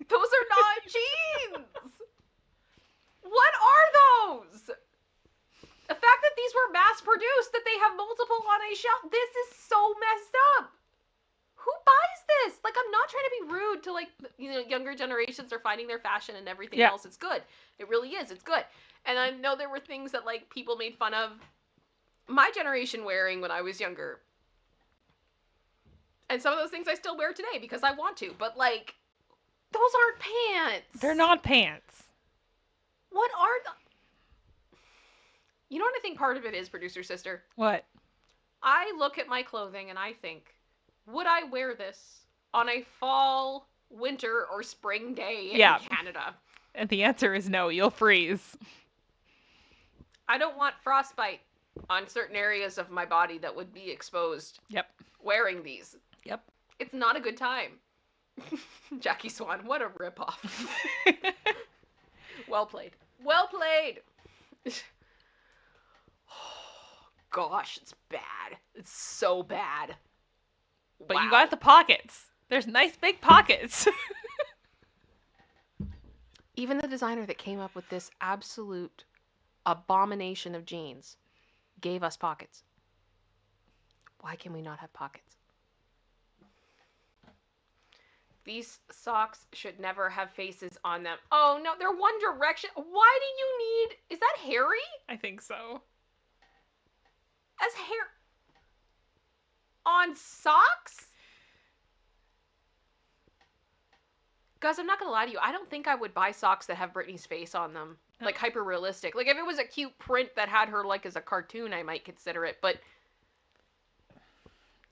Those are not jeans. What are those? The fact that these were mass produced, that they have multiple on a shelf, this is so messed up. Who buys this? Like, I'm not trying to be rude to, like, you know, younger generations are finding their fashion and everything else. It's good. It really is. It's good. And I know there were things that, like, people made fun of my generation wearing when I was younger. And some of those things I still wear today because I want to. But, like, those aren't pants. They're not pants. What are the... You know what I think part of it is, producer sister? What? I look at my clothing and I think, would I wear this on a fall, winter, or spring day in Canada? And the answer is no, you'll freeze. I don't want frostbite on certain areas of my body that would be exposed. Yep. Wearing these. Yep. It's not a good time. Jackie Swan, what a ripoff. Well played. Well played. Gosh, it's bad. It's so bad. But you got the pockets. There's nice big pockets. Even the designer that came up with this absolute abomination of jeans gave us pockets. Why can we not have pockets? These socks should never have faces on them. Oh no, they're One Direction. Why do you need... Is that Harry? I think so. As hair... On socks? Guys, I'm not gonna lie to you. I don't think I would buy socks that have Britney's face on them. Like, hyper realistic. Like, if it was a cute print that had her, like, as a cartoon, I might consider it, but...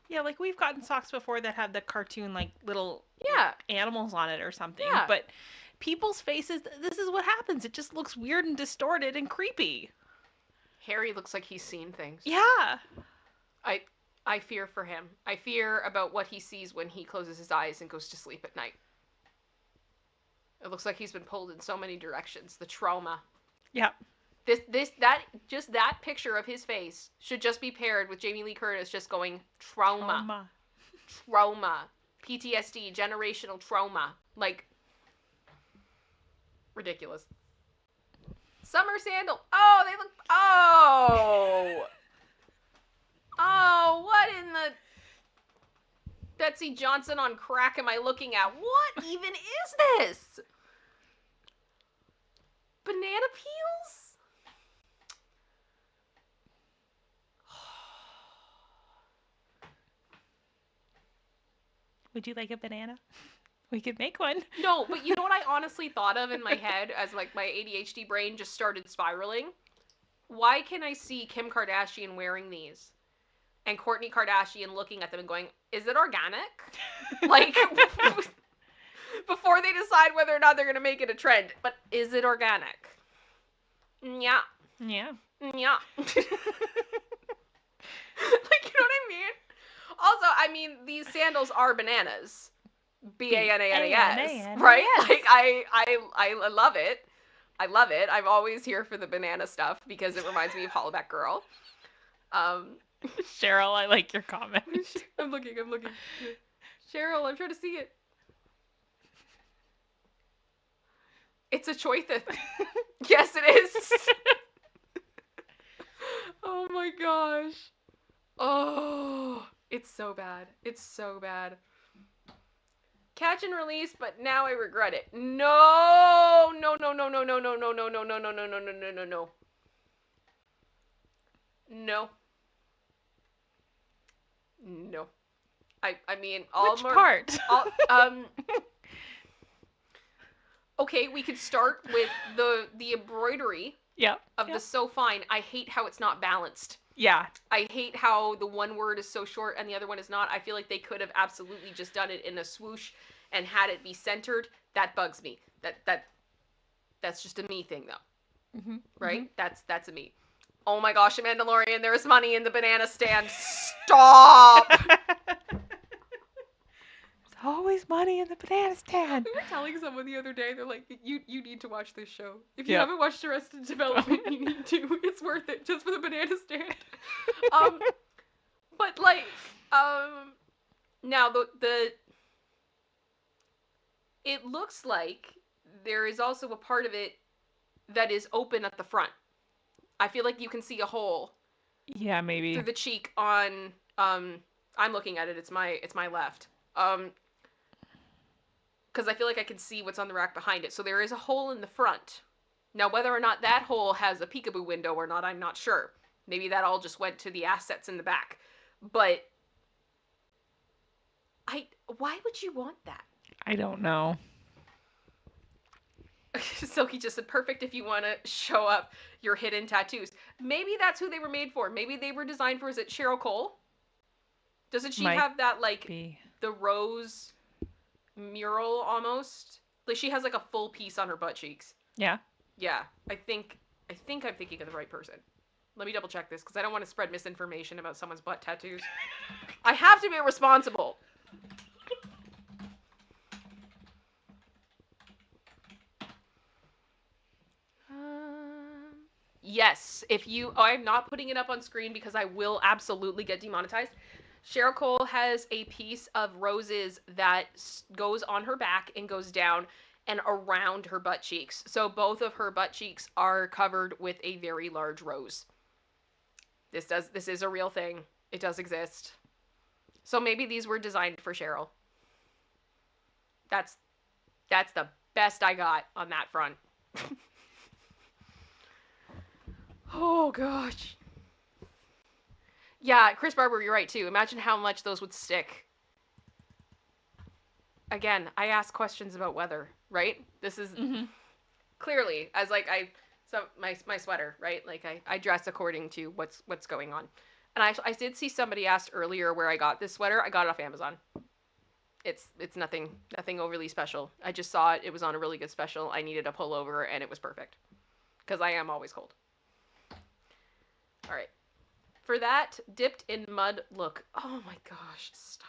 Yeah, like, we've gotten socks before that had the cartoon, like, little animals on it or something. Yeah. But people's faces, this is what happens. It just looks weird and distorted and creepy. Harry looks like he's seen things. Yeah. I fear for him. I fear about what he sees when he closes his eyes and goes to sleep at night. It looks like he's been pulled in so many directions. The trauma. Yeah. That picture of his face should just be paired with Jamie Lee Curtis just going, trauma. Trauma. PTSD, generational trauma. Like, ridiculous. Summer sandal. Oh, they look, oh. Oh, what in the Betsy Johnson on crack am I looking at? What even is this? Banana peels? Would you like a banana? We could make one. No, but you know what I honestly thought of in my head as, like, my ADHD brain just started spiraling? Why can I see Kim Kardashian wearing these? And Kourtney Kardashian looking at them and going, is it organic? Like, before they decide whether or not they're going to make it a trend. But is it organic? Yeah. Yeah. Yeah. Like, you know what I mean? Also, I mean, these sandals are bananas. B-A-N-A-N-A-S. Right? Like, I love it. I love it. I'm always here for the banana stuff because it reminds me of Hollaback Girl. Cheryl, I like your comment. I'm looking. Cheryl, I'm trying to see it. It's a choices. Yes, it is. Oh my gosh. Oh, it's so bad. It's so bad. Catch and release, but now I regret it. No, no, no, no, no, no, no, no, no, no, no, no, no, no, no, no, no, no. No. No. I mean, all Which more. part? All, okay, we could start with the embroidery Yep. of the so fine. I hate how it's not balanced. Yeah. I hate how the one word is so short and the other one is not. I feel like they could have absolutely just done it in a swoosh and had it be centered. That bugs me. That's just a me thing though. Mm-hmm. Right? Mm-hmm. That's a me. Oh my gosh, Mandalorian, there's money in the banana stand. Stop! Always money in the banana stand. We were telling someone the other day, they're like, you need to watch this show. If you Yep. haven't watched Arrested Development, you need to. It's worth it, just for the banana stand. But like, now the it looks like there is also a part of it that is open at the front. I feel like you can see a hole. Yeah, maybe. Through the cheek on, I'm looking at it, it's my left. Because I feel like I can see what's on the rack behind it. So there is a hole in the front. Now, whether or not that hole has a peekaboo window or not, I'm not sure. Maybe that all just went to the assets in the back. But why would you want that? I don't know. Silky just said, perfect if you want to show up your hidden tattoos. Maybe that's who they were made for. Maybe they were designed for, is it Cheryl Cole? Doesn't she have that, like, the rose mural almost? Like, she has, like, a full piece on her butt cheeks. Yeah? Yeah. I think I'm thinking of the right person. Let me double check this, because I don't want to spread misinformation about someone's butt tattoos. I have to be responsible. Yes, if you... Oh, I'm not putting it up on screen because I will absolutely get demonetized. Cheryl Cole has a piece of roses that goes on her back and goes down and around her butt cheeks. So both of her butt cheeks are covered with a very large rose. This is a real thing. It does exist. So maybe these were designed for Cheryl. That's the best I got on that front. Oh, gosh. Yeah, Chris Barber, you're right, too. Imagine how much those would stick. Again, I ask questions about weather, right? This is clearly, as like my sweater, right? Like I dress according to what's going on. And I did see somebody asked earlier where I got this sweater. I got it off Amazon. It's nothing overly special. I just saw it. It was on a really good special. I needed a pullover, and it was perfect. Because I am always cold. All right. For that dipped in mud look. Oh my gosh, stop.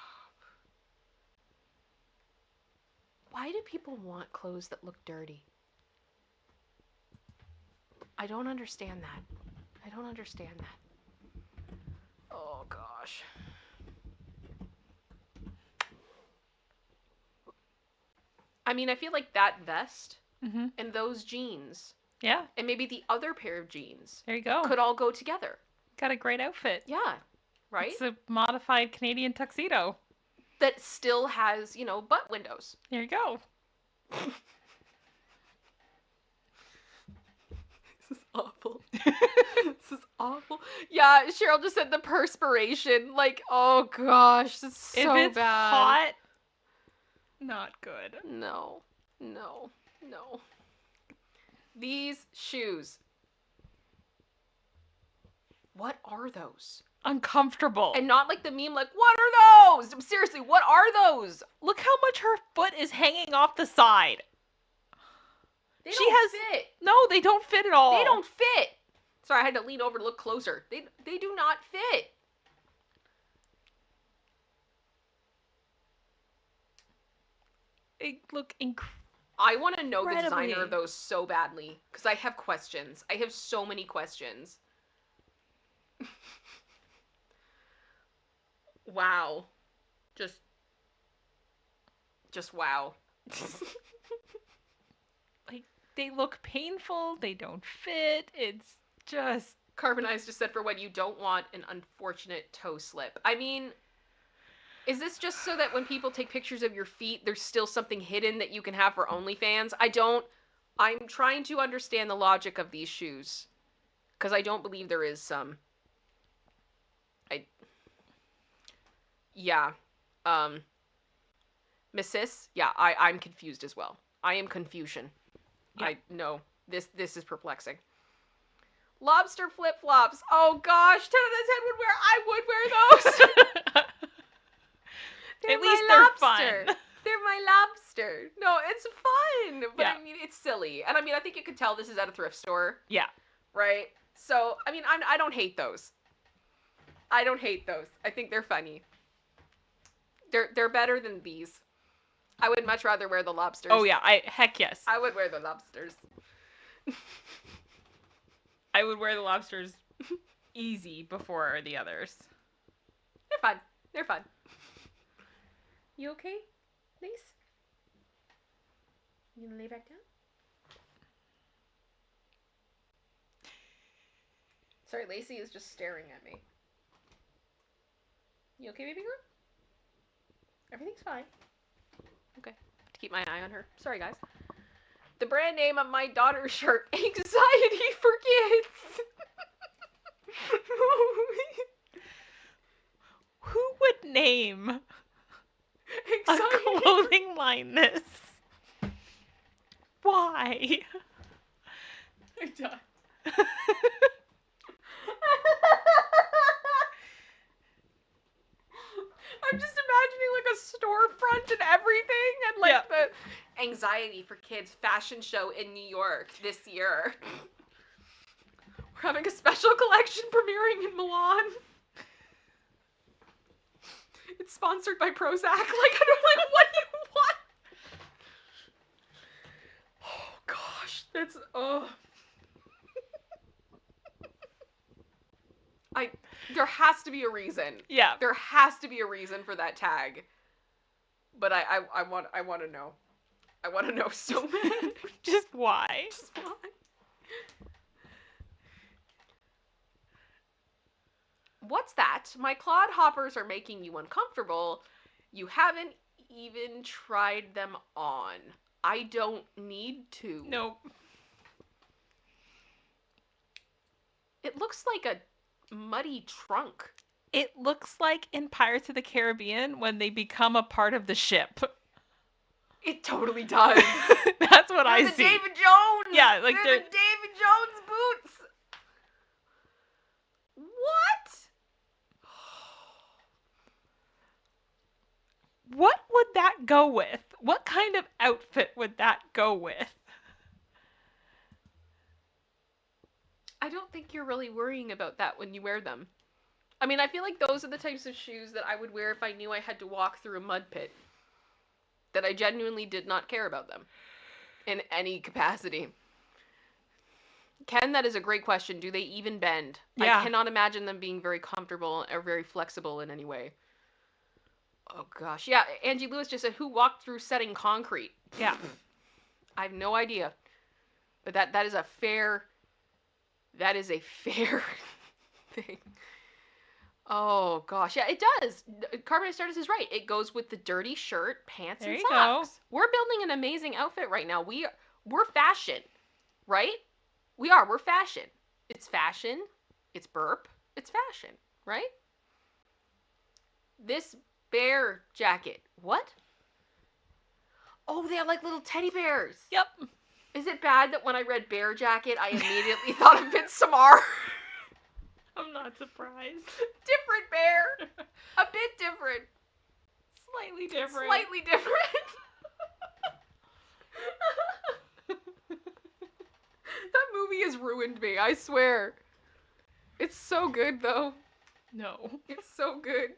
Why do people want clothes that look dirty? I don't understand that. I don't understand that. Oh gosh. I mean, I feel like that vest and those jeans. Yeah. And maybe the other pair of jeans. There you go. Could all go together. Got a great outfit. Yeah. Right? It's a modified Canadian tuxedo. That still has, butt windows. There you go. This is awful. This is awful. Yeah, Cheryl just said the perspiration. Like, oh gosh, this is so if it's bad. Hot, not good. No. These shoes. What are those? Uncomfortable. And not like the meme, like, what are those? Seriously, what are those? Look how much her foot is hanging off the side. They don't fit. No, they don't fit at all. They don't fit. Sorry, I had to lean over to look closer. They do not fit. They look incredible. I want to know the designer of those so badly, because I have questions. I have so many questions. Wow. Just wow. Like, they look painful, they don't fit, it's just Carbonized just said for when you don't want an unfortunate toe slip. I mean, is this just so that when people take pictures of your feet, there's still something hidden that you can have for OnlyFans? I'm trying to understand the logic of these shoes. Because I don't believe there is some. Yeah. Mrs. Yeah, I'm confused as well. I am confusion. Yeah. No, this is perplexing. Lobster flip-flops. Oh gosh, 10 out of 10 would wear. I would wear those. At least they're lobster. fun. They're my lobster. No, it's fun, but Yeah. I mean, it's silly. And I mean, I think you could tell this is at a thrift store. Yeah. Right? So, I mean, I don't hate those. I don't hate those. I think they're funny. They're better than these. I would much rather wear the lobsters. Oh yeah, heck yes. I would wear the lobsters. I would wear the lobsters easy before the others. They're fun. They're fun. You okay, Lace? You gonna lay back down? Sorry, Lacey is just staring at me. You okay, baby girl? Everything's fine. Okay. Have to keep my eye on her. Sorry, guys. The brand name of my daughter's shirt, Anxiety for Kids. Who would name a Anxiety. clothing line this? Why? I'm done. I'm just imagining like a storefront and everything, and like the Anxiety for Kids fashion show in New York this year. We're having a special collection premiering in Milan. It's sponsored by Prozac. Like, I don't like, what do you want? Oh gosh, that's there has to be a reason. Yeah. There has to be a reason for that tag. But I want to know. I want to know so bad. Just why? Just why? What's that? My clodhoppers are making you uncomfortable. You haven't even tried them on. I don't need to. Nope. It looks like a muddy trunk. It looks like in Pirates of the Caribbean when they become a part of the ship. It totally does. That's what I They're the see. David Jones. Yeah, like they're the David Jones boots. What? What would that go with? What kind of outfit would that go with? I don't think you're really worrying about that when you wear them. I mean, I feel like those are the types of shoes that I would wear if I knew I had to walk through a mud pit. That I genuinely did not care about them. In any capacity. Ken, that is a great question. Do they even bend? Yeah. I cannot imagine them being very comfortable or very flexible in any way. Oh gosh. Yeah, Angie Lewis just said, who walked through setting concrete? Yeah. I have no idea. But that is a fair thing. Oh gosh, yeah, it does. Carbonate Stardust is right. It goes with the dirty shirt, pants, There and you socks. go. We're building an amazing outfit right now. We're fashion, right? We are. We're fashion. It's fashion. It's burp. It's fashion, right? This bear jacket. What? Oh, they have like little teddy bears. Yep. Is it bad that when I read bear jacket, I immediately thought of Vince Samar? I'm not surprised. Different bear. A bit different. Slightly different. Slightly different. That movie has ruined me, I swear. It's so good, though. No. It's so good.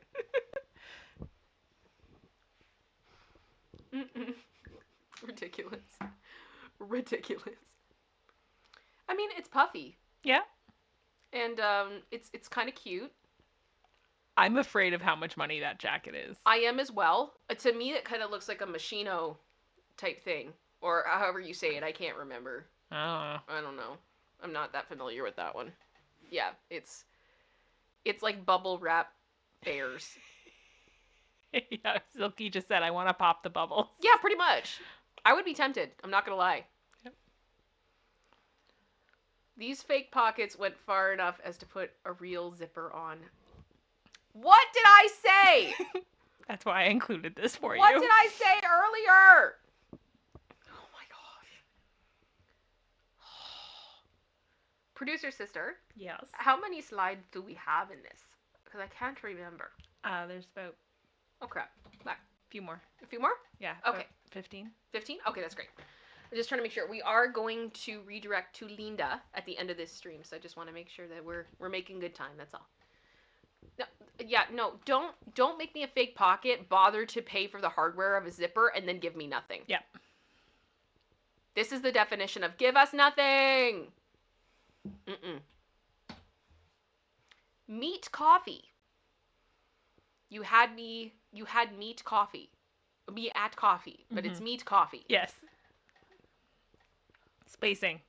Mm-mm. Ridiculous. Ridiculous. I mean, it's puffy. Yeah. And it's kind of cute. I'm afraid of how much money that jacket is. I am as well. To me, it kind of looks like a Machino type thing. Or however you say it, I can't remember. Oh. I don't know. I'm not that familiar with that one. Yeah, it's like bubble wrap bears. Yeah, Silky just said, I want to pop the bubbles. Yeah, pretty much. I would be tempted. I'm not gonna lie. Yep. These fake pockets went far enough as to put a real zipper on. What did I say? That's why I included this for you. What did I say earlier? Oh my gosh. Producer sister. Yes. How many slides do we have in this? Because I can't remember. There's about Okay. Back. a few more. A few more? Yeah. Okay. 15. 15? Okay, that's great. I'm just trying to make sure. We are going to redirect to Linda at the end of this stream, so I just want to make sure that we're making good time. That's all. No, yeah, no, don't make me a fake pocket. Bother to pay for the hardware of a zipper and then give me nothing. Yeah. This is the definition of give us nothing. Mm-mm. Meat coffee. You had meat coffee. Me at coffee, but it's meat coffee. Yes. Spacing.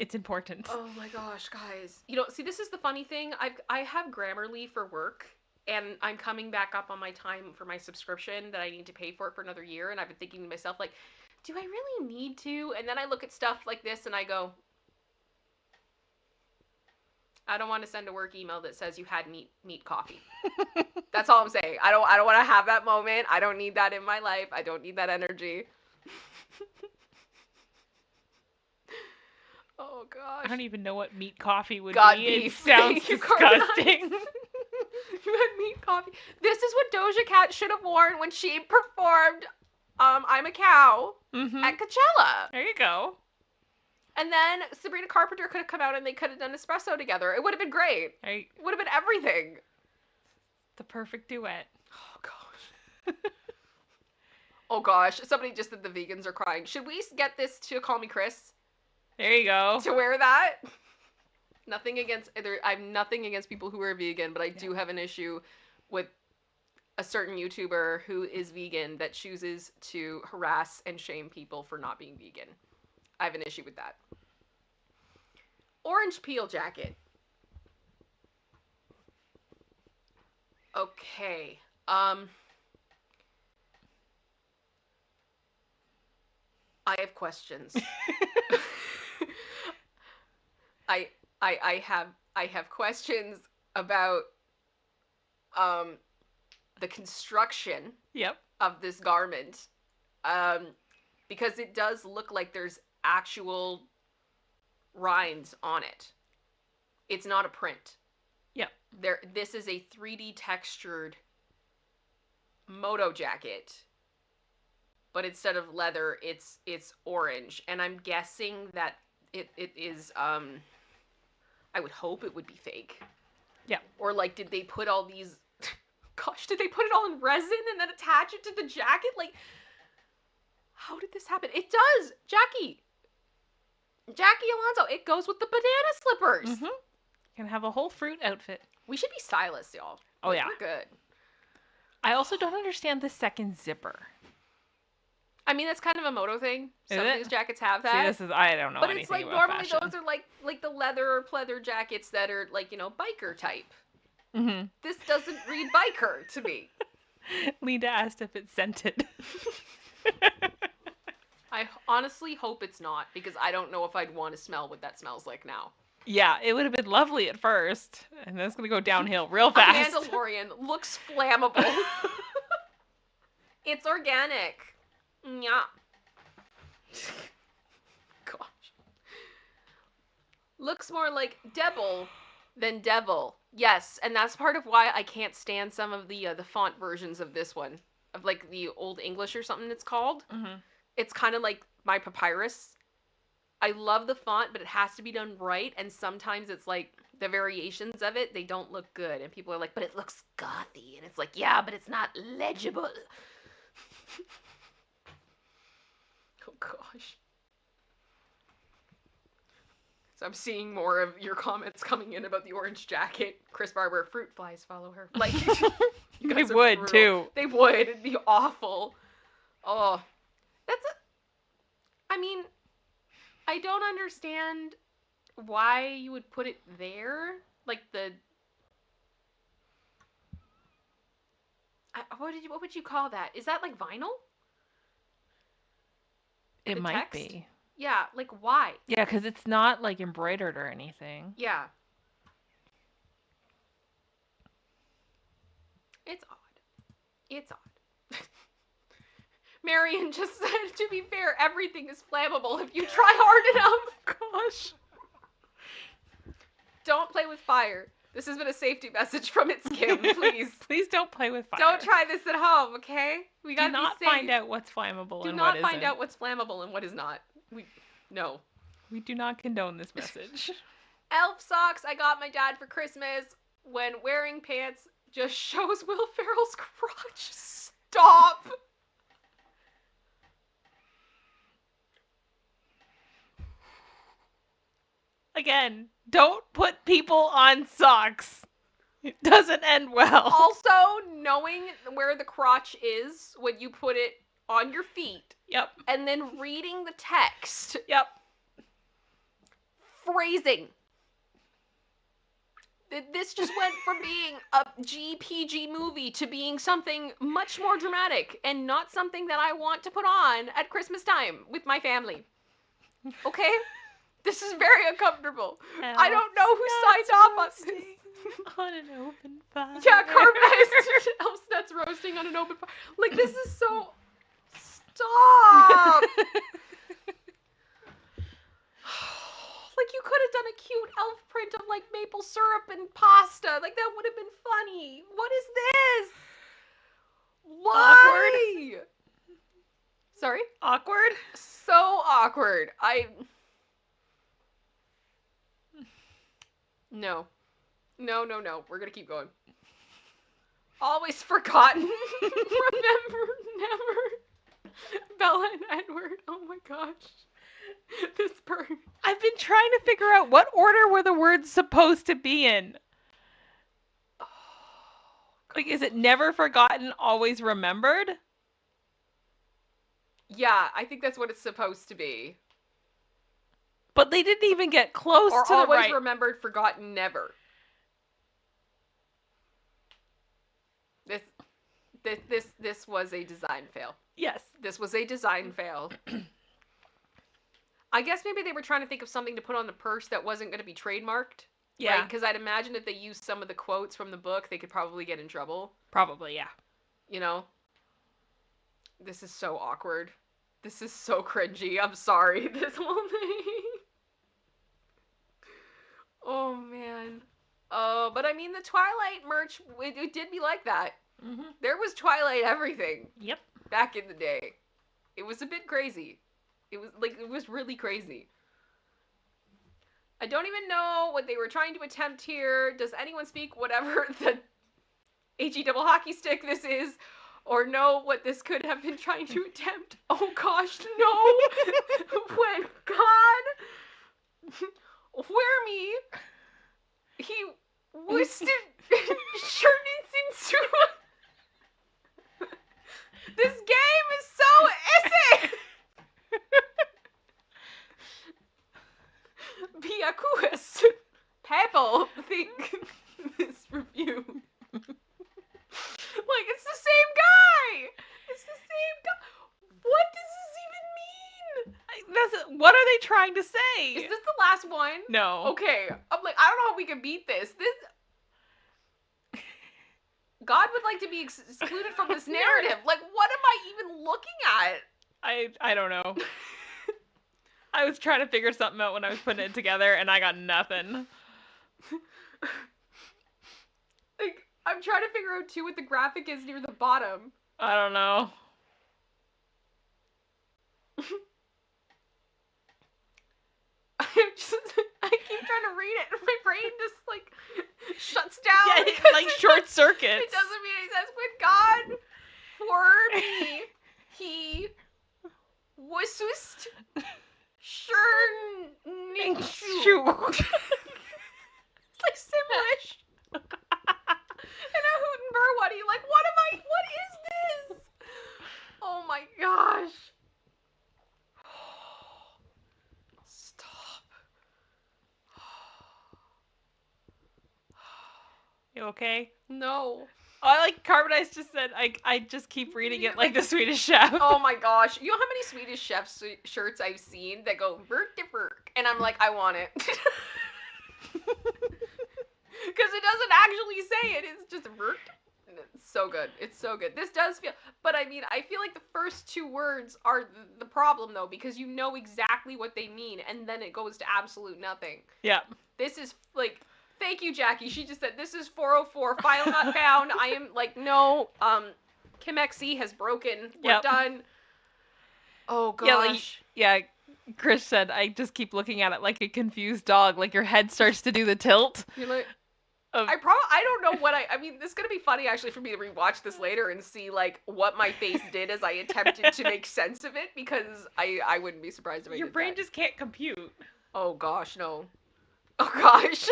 It's important. Oh my gosh, guys. See, this is the funny thing. I have Grammarly for work, and I'm coming back up on my time for my subscription that I need to pay for another year, and I've been thinking to myself, like, do I really need to? And then I look at stuff like this, and I go, I don't want to send a work email that says you had meat coffee. That's all I'm saying. I don't want to have that moment. I don't need that in my life. I don't need that energy. Oh gosh. I don't even know what meat coffee would God be. beef. It sounds Thank you, disgusting. You had meat coffee. This is what Doja Cat should have worn when she performed I'm a Cow at Coachella. There you go. And then Sabrina Carpenter could have come out and they could have done espresso together. It would have been great. It would have been everything. The perfect duet. Oh gosh. Oh gosh. Somebody just said the vegans are crying. Should we get this to Call Me Chris? There you go. To wear that? Nothing against I have nothing against people who are vegan, but I do have an issue with a certain YouTuber who is vegan that chooses to harass and shame people for not being vegan. I have an issue with that. Orange peel jacket. Okay. I have questions. I have questions about the construction of this garment. Because it does look like there's actual rinds on it. It's not a print. Yep. This is a 3D textured moto jacket. But instead of leather, it's orange. And I'm guessing that it is I would hope it would be fake. Yeah. Or like, did they put all these gosh, did they put it all in resin and then attach it to the jacket? Like, how did this happen? It does! Jackie Alonso, it goes with the banana slippers. Mm-hmm. You can have a whole fruit outfit. We should be stylists, y'all. Oh, yeah. We're good. I also don't understand the second zipper. I mean, that's kind of a moto thing. Some of these jackets have that. See, I don't know but anything it's like, about normally fashion. those are like the leather or pleather jackets that are like, biker type. Mm-hmm. This doesn't read biker to me. Linda asked if it's scented. I honestly hope it's not, because I don't know if I'd want to smell what that smells like now. Yeah, it would have been lovely at first, and then it's going to go downhill real fast. A Mandalorian looks flammable. It's organic. Yeah. Gosh. Looks more like devil than devil. Yes, and that's part of why I can't stand some of the font versions of this one. Of like the Old English or something it's called. Mm-hmm. It's kind of like my papyrus. I love the font, but it has to be done right, and sometimes it's like the variations of it, they don't look good, and people are like, but it looks gothy, and it's like, yeah, but it's not legible. Oh gosh. So I'm seeing more of your comments coming in about the orange jacket. Chris Barber, fruit flies follow her. Like, they would too. They would. It'd be awful. Oh, I mean, I don't understand why you would put it there? Like what would you call that? Is that like vinyl? It The might text? be. Yeah, like why? Yeah, because it's not like embroidered or anything. Yeah. It's odd. It's odd. Marion just said, to be fair, everything is flammable if you try hard enough. Gosh. Don't play with fire. This has been a safety message from ItsKim, please. Please don't play with fire. Don't try this at home, okay? We gotta Do not be safe. find out what's flammable Do and not what find isn't. out what's flammable and what is not. No. We do not condone this message. Elf socks I got my dad for Christmas. When wearing pants just shows Will Ferrell's crotch. Stop! Again, don't put people on socks. It doesn't end well. Also, knowing where the crotch is when you put it on your feet. Yep. And then reading the text. Yep. Phrasing. This just went from being a GPG movie to being something much more dramatic and not something that I want to put on at Christmas time with my family. Okay? This is very uncomfortable. I don't know who signed off on this. On an open fire. Yeah, caramelized elf nuts roasting on an open fire. Like, this is so... Stop! Like, you could have done a cute elf print of, like, maple syrup and pasta. Like, that would have been funny. What is this? Why? Awkward. Sorry? Awkward? So awkward. No. No. We're gonna keep going. Always forgotten. Remember, never. Bella and Edward. Oh my gosh. This burn. I've been trying to figure out what order were the words supposed to be in. Oh, like, is it never forgotten, always remembered? yeah, I think that's what it's supposed to be. But they didn't even get close Or to the always right. remembered, forgotten, never. This was a design fail. Yes. This was a design fail. I guess maybe they were trying to think of something to put on the purse that wasn't going to be trademarked. Yeah. Because I'd imagine if they used some of the quotes from the book, they could probably get in trouble. Probably, yeah. You know? This is so awkward. This is so cringy. I'm sorry. This whole thing. Oh, man. Oh, but I mean, the Twilight merch, it did be like that. Mm-hmm. There was Twilight everything. Yep. Back in the day. It was a bit crazy. It was really crazy. I don't even know what they were trying to attempt here. Does anyone speak whatever the HE double hockey stick this is? Or know what this could have been trying to attempt? Oh gosh, no! When God, where me, he wusste into. This game is so essay. Biakuis. People think this review. Like, it's the same guy! It's the same guy! What does this even mean? What are they trying to say? Is this the last one? No. Okay. I'm like, I don't know how we can beat this. God would like to be excluded from this narrative. Like, what am I even looking at? I don't know. I was trying to figure something out when I was putting it together, and I got nothing. Like, I'm trying to figure out, too, what the graphic is near the bottom. I don't know. I keep trying to read it, and my brain just, like, shuts down. Yeah, like short circuits. It doesn't mean any sense. When God for me, he wusust Schernichu. It's like Simlish. And a Hootenberwuddy. Like, what is this? Oh my gosh. Stop. You okay? No. I like Carbonized just said, I just keep reading it like the Swedish Chef. Oh my gosh. You know how many Swedish Chef shirts I've seen that go Vert de Verk? And I'm like, I want it. Because it doesn't actually say it. It's just Vert. And it's so good. It's so good. This does feel... But I mean, I feel like the first two words are the problem, though, because you know exactly what they mean, and then it goes to absolute nothing. Yeah. This is, like... Thank you, Jackie. She just said, this is 404, file not found. I am, like, no, Kim XE has broken. We're done. Oh, gosh. Yeah, Chris said, I just keep looking at it like a confused dog, like your head starts to do the tilt. You're like... I don't know what I mean, this is gonna be funny, actually, for me to rewatch this later and see, like, what my face did as I attempted to make sense of it, because I wouldn't be surprised if I did Your brain that. just can't compute. Oh, gosh, no. Oh, gosh.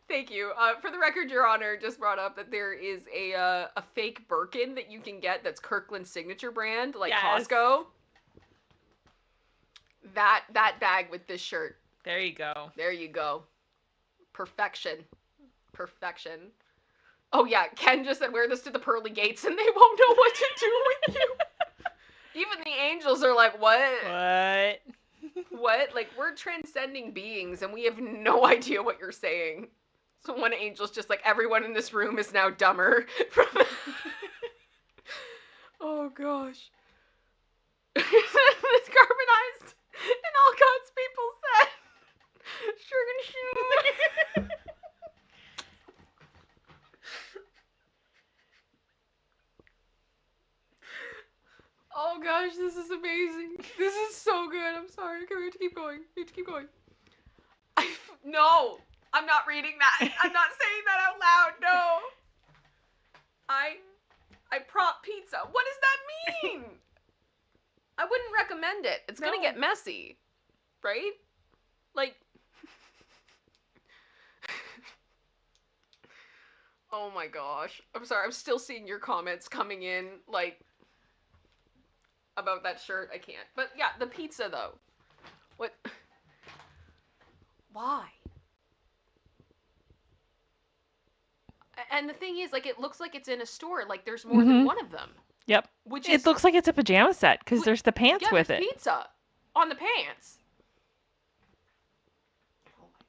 Thank you. For the record, Your Honor just brought up that there is a fake Birkin that you can get that's Kirkland's signature brand, like Costco. That bag with this shirt. There you go. There you go. Perfection. Perfection. Oh yeah, Ken just said wear this to the pearly gates and they won't know what to do with you. Even the angels are like, what? What? What? Like, we're transcending beings and we have no idea what you're saying. So one angel's just like, everyone in this room is now dumber. Oh gosh. It's carbonized and all God's people said. Sugar. Oh gosh, this is amazing. This is so good. I'm sorry. Okay, we have to keep going. We have to keep going. No, I'm not reading that. I'm not saying that out loud. No. I prop pizza. What does that mean? I wouldn't recommend it. It's gonna get messy, right? Like. Oh my gosh. I'm sorry. I'm still seeing your comments coming in, like, about that shirt. I can't. But yeah, the pizza though. What? Why? And the thing is, like, it looks like it's in a store. Like, there's more than one of them. Yep. Which it looks like it's a pajama set because there's the pants with it. Pizza on the pants. Oh my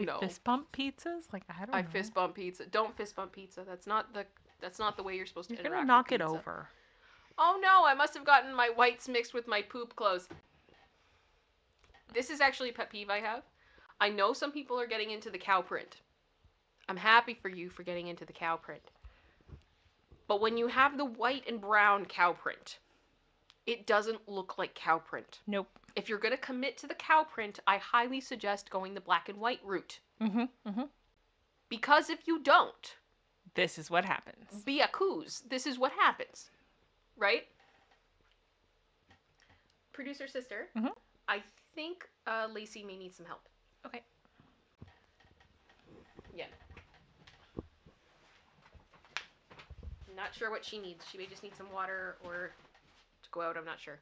gosh. No. Fist bump pizzas? Like, I don't know. I fist bump pizza. Don't fist bump pizza. That's not the way you're supposed to interact. You're gonna knock with it pizza. over. Oh no, I must have gotten my whites mixed with my poop clothes. This is actually a pet peeve I have. I know some people are getting into the cow print. I'm happy for you for getting into the cow print. But when you have the white and brown cow print, it doesn't look like cow print. Nope. If you're going to commit to the cow print, I highly suggest going the black and white route. Because if you don't... This is what happens. Be a coos. This is what happens. Right? Producer sister, I think Lacey may need some help. Okay. Yeah. Not sure what she needs. She may just need some water or to go out. I'm not sure.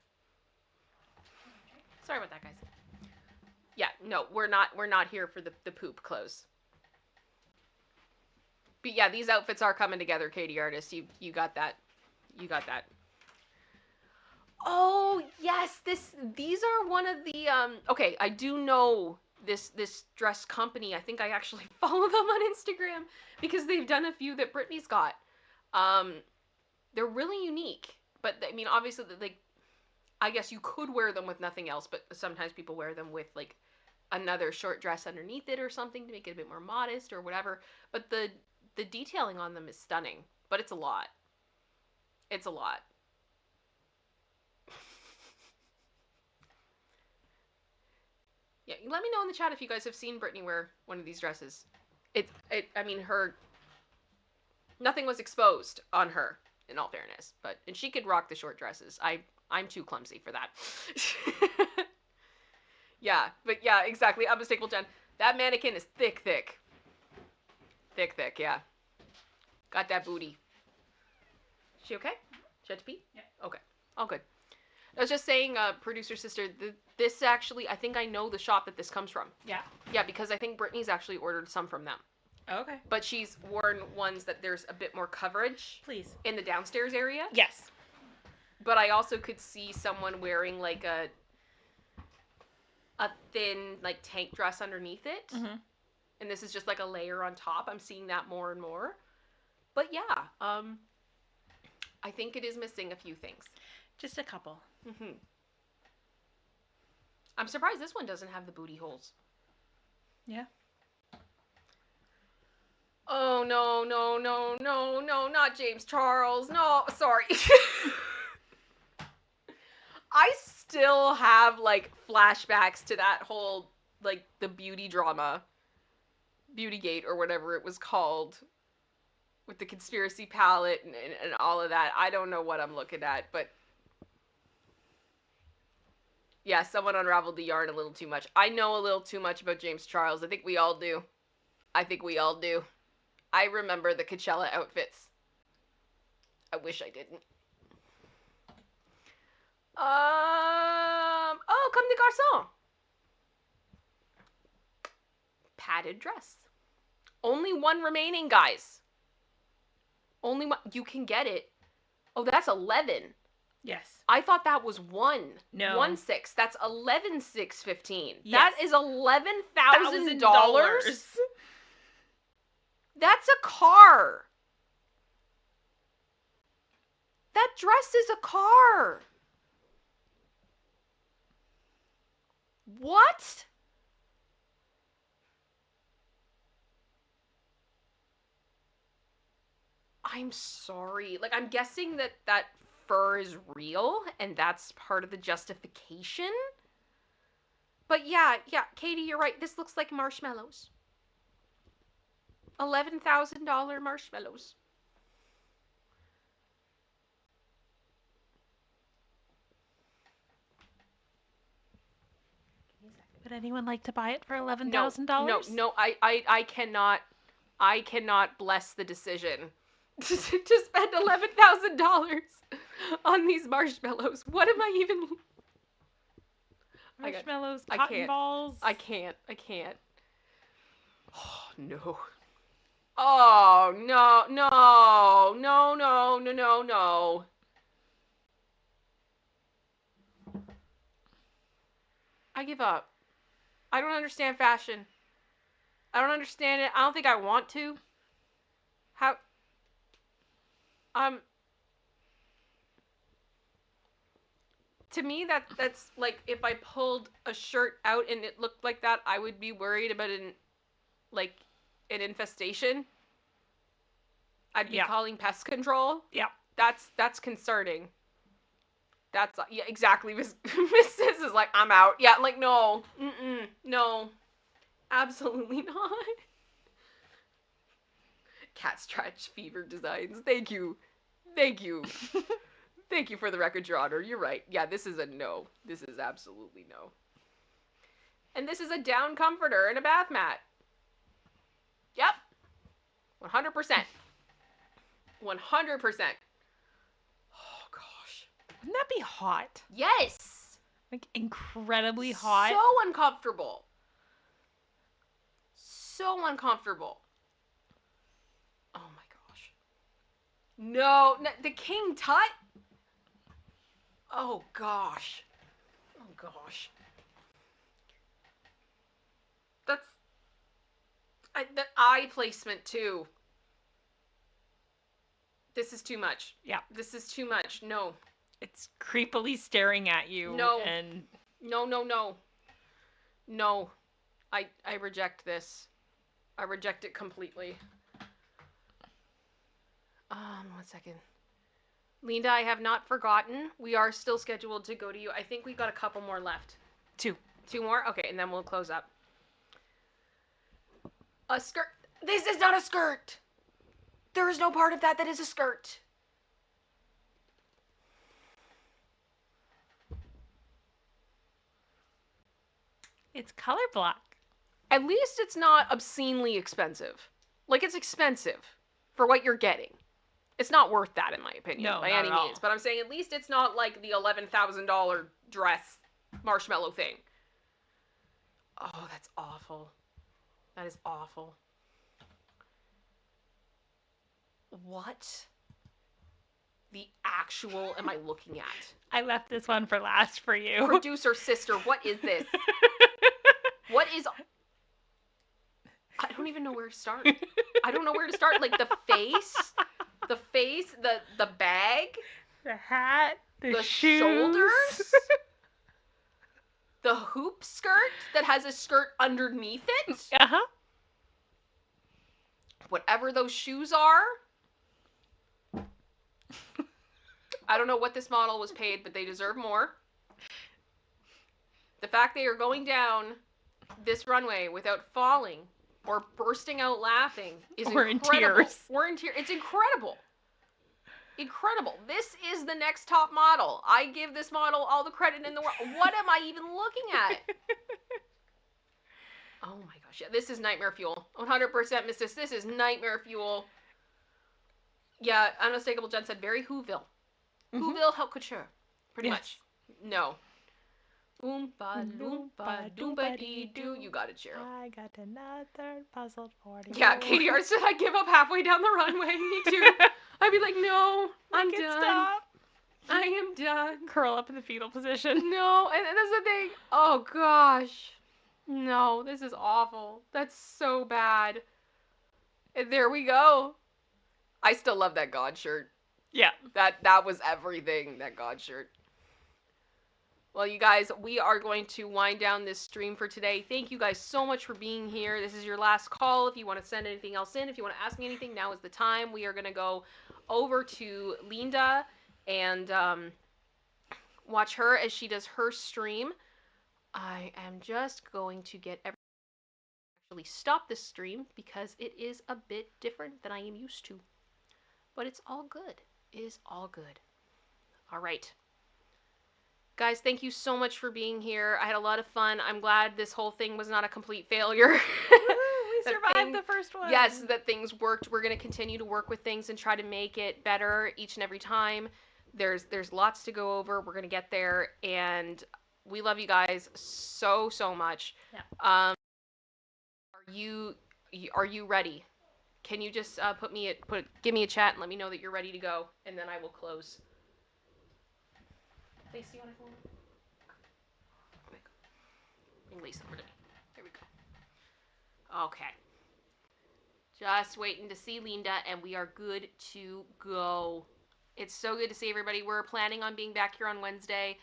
Sorry about that, guys. Yeah, no, we're not here for the poop clothes. But yeah, these outfits are coming together, Katie Artist. You got that. You got that. Oh, yes, these are one of the okay, I do know this dress company. I think I actually follow them on Instagram because they've done a few that Brittany's got. They're really unique, but I mean, obviously, like, I guess you could wear them with nothing else, but sometimes people wear them with, like, another short dress underneath it or something to make it a bit more modest or whatever. But the detailing on them is stunning, but it's a lot. It's a lot. Yeah, let me know in the chat if you guys have seen Brittany wear one of these dresses. I mean, nothing was exposed on her, in all fairness, and she could rock the short dresses. I'm too clumsy for that. Yeah, but yeah, exactly. Unmistakable Jen. That mannequin is thick. Thick, yeah. Got that booty. She okay? She had to pee? Yeah. Okay. All good. I was just saying, producer sister, this actually, I think I know the shop that this comes from. Yeah. Yeah, because I think Brittany's actually ordered some from them. Okay. But she's worn ones that there's a bit more coverage. Please. In the downstairs area. Yes. But I also could see someone wearing like a thin like tank dress underneath it. Mm-hmm. And this is just like a layer on top. I'm seeing that more and more. But yeah, I think it is missing a few things. Just a couple. Mm-hmm. I'm surprised this one doesn't have the booty holes. Yeah. Oh, no, no, no, no, no, not James Charles. No, sorry. I still have, like, flashbacks to that whole, like, the beauty drama. Beautygate, or whatever it was called. With the conspiracy palette and all of that. I don't know what I'm looking at, but... Yeah, someone unraveled the yarn a little too much. I know a little too much about James Charles. I think we all do. I remember the Coachella outfits. I wish I didn't. Oh, comme des garçons. Padded dress. Only one remaining, guys. Only one. You can get it. Oh, that's 11. Yes. I thought that was 1. No. 1/6. That's 11,615. Yes. That is $11,000. That's a car. That dress is a car. What? I'm sorry. Like, I'm guessing that fur is real, and that's part of the justification. But yeah, Katie, you're right. This looks like marshmallows. $11,000 marshmallows. Would anyone like to buy it for $11,000? No, I cannot bless the decision to spend $11,000 on these marshmallows. What am I even? Marshmallows, I cotton can't. balls. I can't. Oh no. Oh no, no, no, no, no, no, no. I give up. I don't understand fashion. I don't understand it. I don't think I want to. How? To me, that's like if I pulled a shirt out and it looked like that, I would be worried about an infestation. I'd be calling pest control. Yeah. That's concerning. That's exactly. Miss Sis is like, I'm out. Yeah, like no, no, absolutely not. Cat Stretch Fever Designs. Thank you. Thank you for the record, Your Honor. You're right. Yeah, this is a no. This is absolutely no. And this is a down comforter and a bath mat. Yep. 100%. 100%. Oh, gosh. Wouldn't that be hot? Yes. Like, incredibly hot? So uncomfortable. So uncomfortable. Oh, my gosh. No, the King Tut? Oh, gosh. Oh, gosh. That's... the eye placement, too. This is too much. Yeah. This is too much. No. It's creepily staring at you. No. And... No, no, no. No. I reject this. I reject it completely. 1 second. Linda, I have not forgotten. We are still scheduled to go to you. I think we've got a couple more left. 2. 2 more? Okay, and then we'll close up. A skirt. This is not a skirt. There is no part of that is a skirt. It's color block. At least it's not obscenely expensive. Like, it's expensive for what you're getting. It's not worth that, in my opinion, No, by not any at all. means. But I'm saying at least it's not like the $11,000 dress marshmallow thing. Oh, that's awful. That is awful. What the actual am I looking at? I left this one for last for you. Producer sister, what is this? What is... I don't even know where to start. I don't know where to start. Like, the face, the bag, The hat, the shoes. shoulders, the hoop skirt that has a skirt underneath it. Uh-huh. Whatever those shoes are. I don't know what this model was paid, but they deserve more. The fact they are going down this runway without falling or bursting out laughing is Or in incredible. tears. Or in tears. It's incredible. Incredible. This is the next top model. I give this model all the credit in the world. What am I even looking at? Oh my gosh. Yeah, this is nightmare fuel. 100% Missus. This is nightmare fuel. Yeah, Unmistakable Jen said very Whoville. Whoville haute couture. Pretty much. No. Oompa loompa doompa dee doo. You got it, Cheryl. I got another puzzle for you. Yeah, Katie Art said I'd give up halfway down the runway. Me too. I'd be like, no, I'm Make it done. Stop. I am done. Curl up in the fetal position. No, and that's the thing. Oh gosh. No, this is awful. That's so bad. And there we go. I still love that God shirt. Yeah. That was everything, that God shirt. Well, you guys, we are going to wind down this stream for today. Thank you guys so much for being here. This is your last call. If you want to send anything else in, if you want to ask me anything, now is the time. We are going to go over to Linda and watch her as she does her stream. I am just going to get everyone to actually stop this stream because it is a bit different than I am used to. But it's all good. It is all good. All right. Guys, thank you so much for being here. I had a lot of fun. I'm glad this whole thing was not a complete failure. We survived the first one. Yes, that things worked. We're going to continue to work with things and try to make it better each and every time. There's lots to go over. We're going to get there. And we love you guys so, so much. Yeah. Are you ready? Can you just give me a chat and let me know that you're ready to go, and then I will close. Lacey, on phone? Bring Lacey over to me. There we go. Okay. Just waiting to see Linda, and we are good to go. It's so good to see everybody. We're planning on being back here on Wednesday.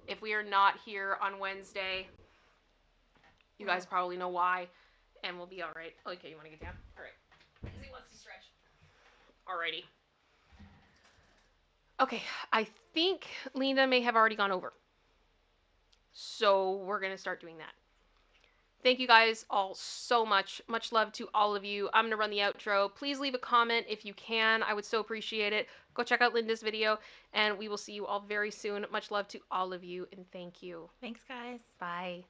If we are not here on Wednesday, you guys probably know why, and we'll be all right. Okay, you want to get down? All right. Because he wants to stretch. Alrighty. Okay, I think Linda may have already gone over. So we're going to start doing that. Thank you guys all so much. Much love to all of you. I'm going to run the outro. Please leave a comment if you can. I would so appreciate it. Go check out Linda's video, and we will see you all very soon. Much love to all of you, and thank you. Thanks, guys. Bye.